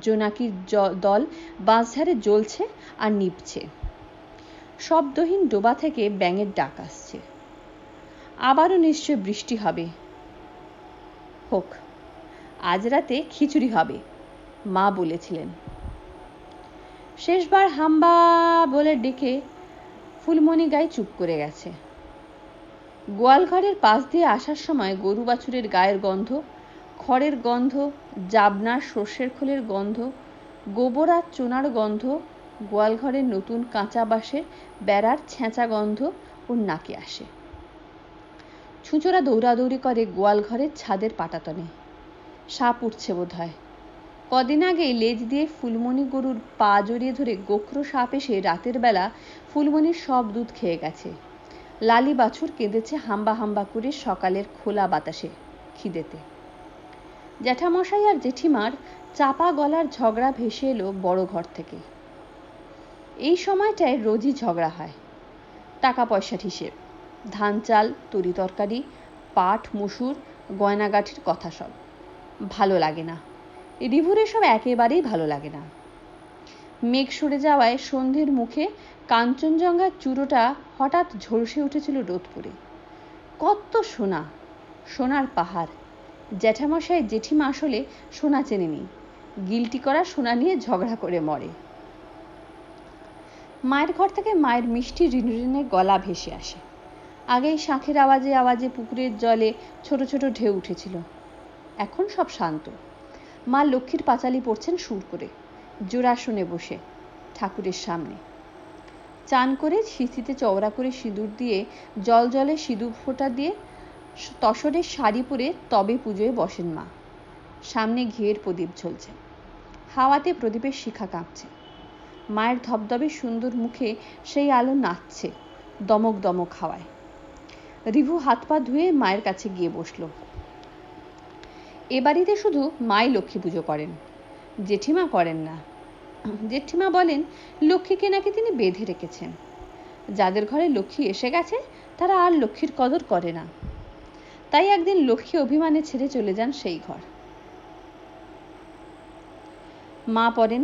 জোনাকির দল বাঁশঝাড়ে জ্বলছে আর নিভছে। শব্দহীন ডোবা থেকে ব্যাঙের ডাক আসছে। আবারও নিশ্চয় বৃষ্টি হবে। হোক, আজ রাতে খিচুড়ি হবে, মা বলেছিলেন। শেষবার হাম্বা বলে ডেকে ফুলমণি গায়ে চুপ করে গেছে। গোয়ালঘরের পাশ দিয়ে আসার সময় গরু বাছুরের গায়ের গন্ধ, খড়ের গন্ধ, জাবনার সর্ষের খোলের গন্ধ, গোবর আর চুনার গন্ধ, গোয়ালঘরের নতুন কাঁচা বাঁশের বেড়ার ছেঁচা গন্ধ ওর নাকে আসে। ছুঁচোরা দৌড়াদৌড়ি করে গোয়ালঘরের ছাদের পাটাতনে। সাপ উঠছে বোধ হয়। কদিন আগেই লেজ দিয়ে ফুলমণি গরুর পা জড়িয়ে ধরে গোখরো সাপ এসে রাতের বেলা ফুলমণির সব দুধ খেয়ে গেছে। লালি বাছুর কেঁদেছে হাম্বা হাম্বা করে সকালের খোলা বাতাসে, খিদেতে। জ্যাঠামশাই আর জেঠিমার চাপা গলার ঝগড়া ভেসে এলো বড় ঘর থেকে। এই সময়টায় রোজই ঝগড়া হয়। টাকা পয়সার হিসেব, ধান চাল, তরি তরকারি, পাট মুসুর, গয়নাগাঠির কথা সব। ভালো লাগে না, রিভুর এসব একেবারেই ভালো লাগে না। মেঘ সরে যাওয়ায় সন্ধ্যের মুখে কাঞ্চনজঙ্ঘার চূড়োটা হঠাৎ ঝলসে উঠেছিল রোদ পড়ে। কত সোনা, সোনার পাহাড়। জ্যাঠামশাই জেঠিমা আসলে সোনা চেনেনি, গিলটি করা সোনা নিয়ে ঝগড়া করে মরে। মায়ের ঘর থেকে মায়ের মিষ্টি রিনরিনে গলা ভেসে আসে। আগেই শাঁখের আওয়াজে আওয়াজে পুকুরের জলে ছোট ছোট ঢেউ উঠেছিল, এখন সব শান্ত। মা লক্ষ্মীর পাঁচালি পড়ছেন সুর করে, জোড়াসনে বসে ঠাকুরের সামনে। চান করে সিঁথিতে চওড়া করে সিঁদুর দিয়ে জল জলে সিঁদুর ফোঁটা দিয়ে তসরের শাড়ি পরে তবে পুজোয় বসেন মা। সামনে ঘিয়ের প্রদীপ ঝলছে, হাওয়াতে প্রদীপের শিখা কাঁপছে। মায়ের ধবধবে সুন্দর মুখে সেই আলো নাচছে দমক দমক হাওয়ায়। রিভু হাত পা ধুয়ে মায়ের কাছে গিয়ে বসল। এ বাড়িতে শুধু মাই লক্ষ্মী পুজো করেন, জেঠিমা করেন না। জেঠিমা বলেন লক্ষ্মীকে নাকি তিনি বেঁধে রেখেছেন। যাদের ঘরে লক্ষ্মী এসে গেছে তারা আর লক্ষ্মীর কদর করে না। তাই একদিন লক্ষ্মী অভিমানে ছেড়ে চলে যান সেই ঘর। মা পড়েন,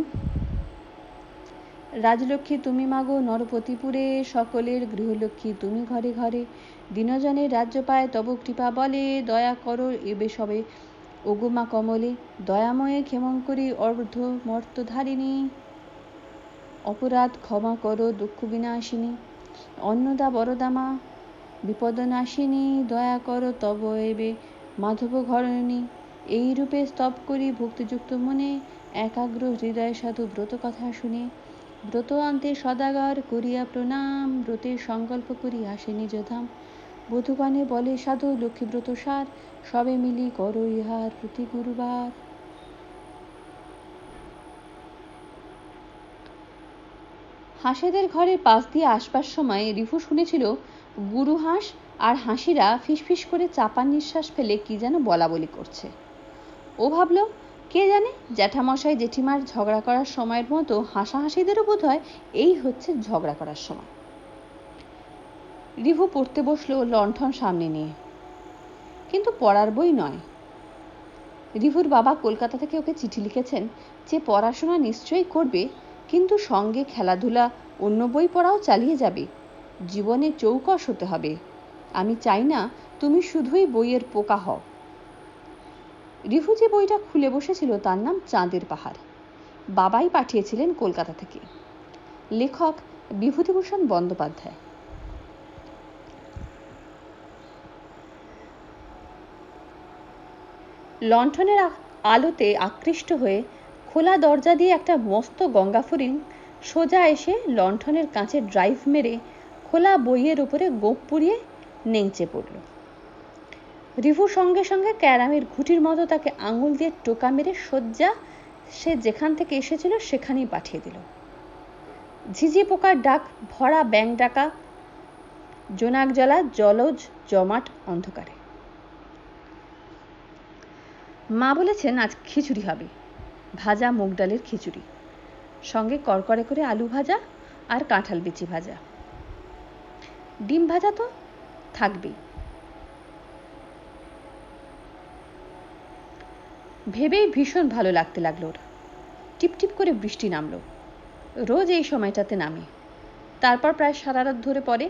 রাজলক্ষ্মী তুমি মাগো নরপতিপুরে, সকলের গৃহলক্ষ্মী তুমি ঘরে ঘরে, দীনজনের রাজ্য পায় তব কৃপা বলে, দয়া করো এবে সবে ওগো মা কমলে, দয়াময়ে ক্ষেমঙ্করী অর্ধ মর্তধারিণী, অপরাধ ক্ষমা করো দুঃখ বিনাশিনী, অন্নদা বরদা মা বিপদনাশিনী, দয়া করো তব এবে মাধব ঘরণী, এই রূপে স্তব করি ভক্তিযুক্ত মনে, একাগ্র হৃদয় সাধু ব্রত কথা শুনে, ব্রত অন্তে সদাগর করিয়া প্রণাম, ব্রতের সংকল্প করি আসে নিজ ধাম, বধূগণে বলে সাধু লক্ষ্মীব্রত সার, সবে মিলি করো ইহার প্রতি গুরুবার। হাঁসেদের ঘরের পাশ দিয়ে আসবার সময় রিভু শুনেছিল গুরু হাঁস আর হাসিরা ফিসফিস করে চাপা নিঃশ্বাস ফেলে কি যেন বলা বলি করছে। ও ভাবল, কে জানে জ্যাঠামশাই জেঠিমার ঝগড়া করার সময়ের মতো হাসাহাসিদেরও বোধ হয় এই হচ্ছে ঝগড়া করার সময়। রিভু পড়তে বসলো লণ্ঠন সামনে নিয়ে, কিন্তু পড়ার বই নয়। রিভুর বাবা কলকাতা থেকে ওকে চিঠি লিখেছেন যে পড়াশোনা নিশ্চয়ই করবে, কিন্তু সঙ্গে খেলাধুলা অন্য বই পড়াও চালিয়ে যাবে, জীবনে চৌকস হতে হবে। আমি চাই না তুমি শুধুই বইয়ের পোকা হও। রিভু যে বইটা খুলে বসেছিল তার নাম চাঁদের পাহাড়, বাবাই পাঠিয়েছিলেন কলকাতা থেকে। লেখক বিভূতিভূষণ বন্দ্যোপাধ্যায়। লণ্ঠনের আলোতে আকৃষ্ট হয়ে খোলা দরজা দিয়ে একটা মস্ত গঙ্গা ফড়িং সোজা এসে লণ্ঠনের কাঁচে ড্রাইভ মেরে খোলা বইয়ের উপরে গোপ পুড়িয়ে নেংচে পড়ল। রিভু সঙ্গে সঙ্গে ক্যারামের ঘুঁটির মতো তাকে আঙুল দিয়ে টোকা মেরে সজ্জা সে যেখান থেকে এসেছিল সেখানেই পাঠিয়ে দিল। ঝিঝি পোকার ডাক ভরা ব্যাং ডাকা, জোনাক জ্বালা জলজ জমাট অন্ধকারে। মা বলেছেন আজ খিচুড়ি হবে, ভাজা মুগ ডালের খিচুড়ি, সঙ্গে করকরে করে আলু ভাজা আর কাঁঠাল বিচি ভাজা, ডিম ভাজা তো থাকবেই। ভেবেই ভীষণ ভালো লাগতে লাগলো ওর। টিপটিপ করে বৃষ্টি নামলো, রোজ এই সময়টাতে নামে, তারপর প্রায় সারা রাত ধরে পড়ে।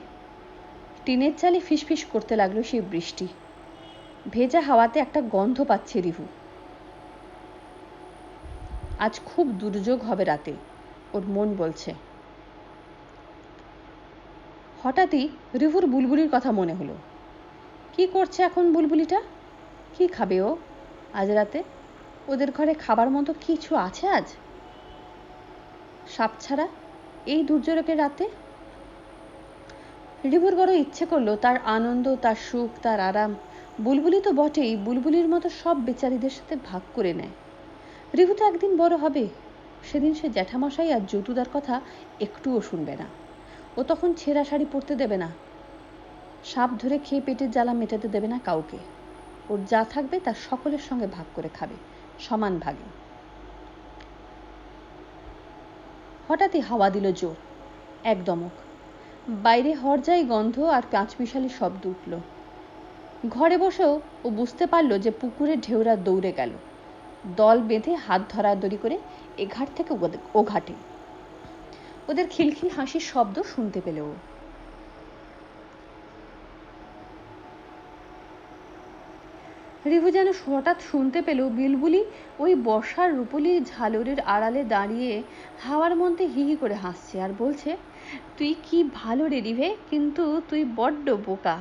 টিনের চালে ফিসফিস করতে লাগলো সেই বৃষ্টি, ভেজা হাওয়াতে একটা গন্ধ পাচ্ছে রিভু। আজ খুব দুর্যোগ হবে রাতে, ওর মন বলছে। হঠাৎই রিভুর বুলবুলির কথা মনে হলো। কি করছে এখন বুলবুলিটা? কি খাবে ও আজ রাতে? ওদের ঘরে খাবার মতো কিছু আছে আজ? সাপ ছাড়া এই দুর্যোগের রাতে? রিভুর বড় ইচ্ছে করলো তার আনন্দ, তার সুখ, তার আরাম বুলবুলি তো বটেই, বুলবুলির মতো সব বেচারিদের সাথে ভাগ করে নেয়। রিভু তো একদিন বড় হবে, সেদিন সে জ্যাঠামশাই আর জতুদার কথা একটুও শুনবে না। ও তখন ছেঁড়া শাড়ি পরতে দেবে না, সাপ ধরে খেয়ে পেটের জ্বালা মেটাতে দেবে না কাউকে। ওর যা থাকবে তা সকলের সঙ্গে ভাগ করে খাবে, সমান ভাগে। হঠাৎই হাওয়া দিল জোর, এক দমক। বাইরে হরজাই গন্ধ আর পাঁচমিশালি শব্দ উঠল। ঘরে বসেও ও বুঝতে পারল যে পুকুরের ঢেউরা দৌড়ে গেল, দল বেঁধে হাত ধরাধরি করে এ ঘাট থেকে ও ঘাটে। ওদের খিলখিল হাসির শব্দ শুনতে পেল ও। রিভু যেন হঠাৎ শুনতে পেল বুলবুলি ওই বর্ষার রূপলি ঝালরের আড়ালে দাঁড়িয়ে হাওয়ার মধ্যে হি হি করে হাসছে আর বলছে, তুই কি ভালো রে রিভে, কিন্তু তুই বড্ড বোকা।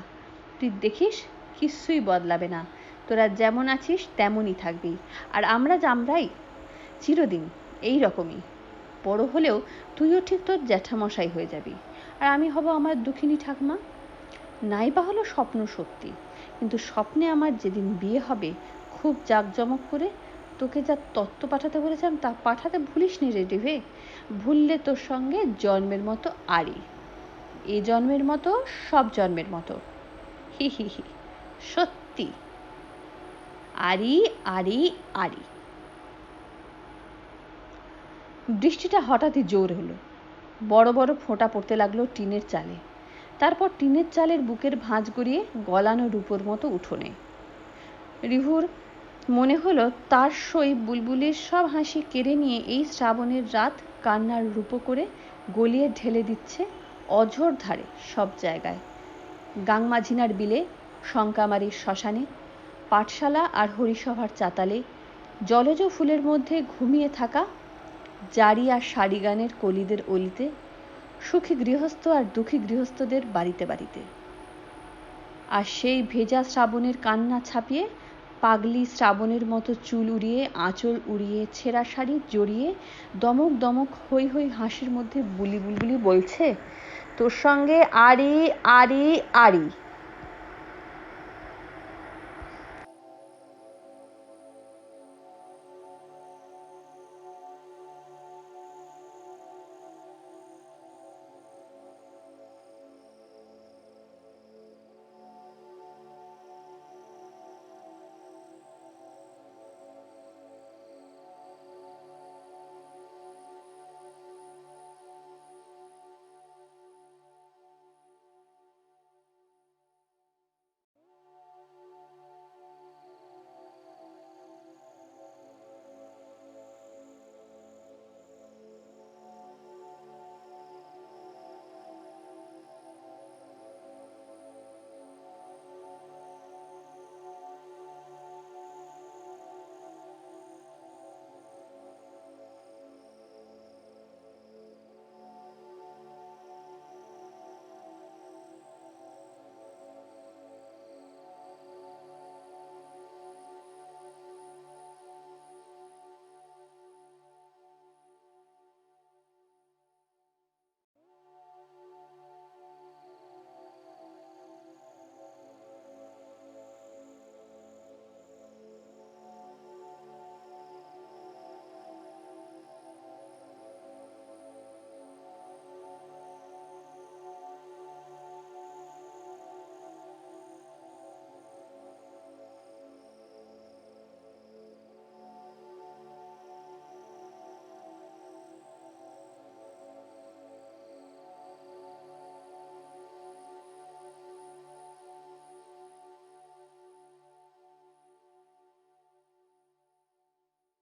তুই দেখিস কিছুই বদলাবে না, তোরা যেমন আছিস তেমনই থাকবি, আর আমরাই চিরদিন এই রকমই। বড় হলেও তুইও ঠিক তোর জ্যাঠামশাই হয়ে যাবি, আর আমি হব আমার দুঃখিনী ঠাকুমা। নাই বা হলো স্বপ্ন সত্যি, কিন্তু স্বপ্নে আমার যেদিন বিয়ে হবে খুব জাঁকজমক করে তোকে যা তত্ত্ব পাঠাতে বলেছিলাম তা পাঠাতে ভুলিস নি রে রিভে। ভুললে তোর সঙ্গে জন্মের মতো আরি, এ জন্মের মতো সব জন্মের মতো, হি হি হি, সত্যি আরি আরি আরি। বৃষ্টিটা হঠাৎই জোর হলো, বড় বড় ফোঁটা পড়তে লাগলো টিনের চালে, তারপর টিনের চালের বুকের ভাঁজ গড়িয়ে গলানো রূপোর মতো উঠোনে। রিভুর মনে হলো তার সই বুলবুলির সব হাসি কেড়ে নিয়ে এই শ্রাবণের রাত কান্নার রূপো করে গলিয়ে ঢেলে দিচ্ছে অঝোর ধারে সব জায়গায়, গাংমাঝিনার বিলে, শঙ্কামারির শ্মশানে, পাঠশালা আর হরিসভার চাতালে, জলজ ফুলের মধ্যে ঘুমিয়ে থাকা জারি আর শাড়ি গানের কলিদের অলিতে, সুখী গৃহস্থ আর দুঃখী গৃহস্থদের বাড়িতে বাড়িতে। আর সেই ভেজা শ্রাবণের কান্না ছাপিয়ে পাগলি শ্রাবণের মতো চুল উড়িয়ে, আঁচল উড়িয়ে, ছেঁড়া শাড়ি জড়িয়ে দমক দমক হৈ হৈ হাসির মধ্যে বুলি বুলবুলি বলছে, তোর সঙ্গে আরি আরি আরি।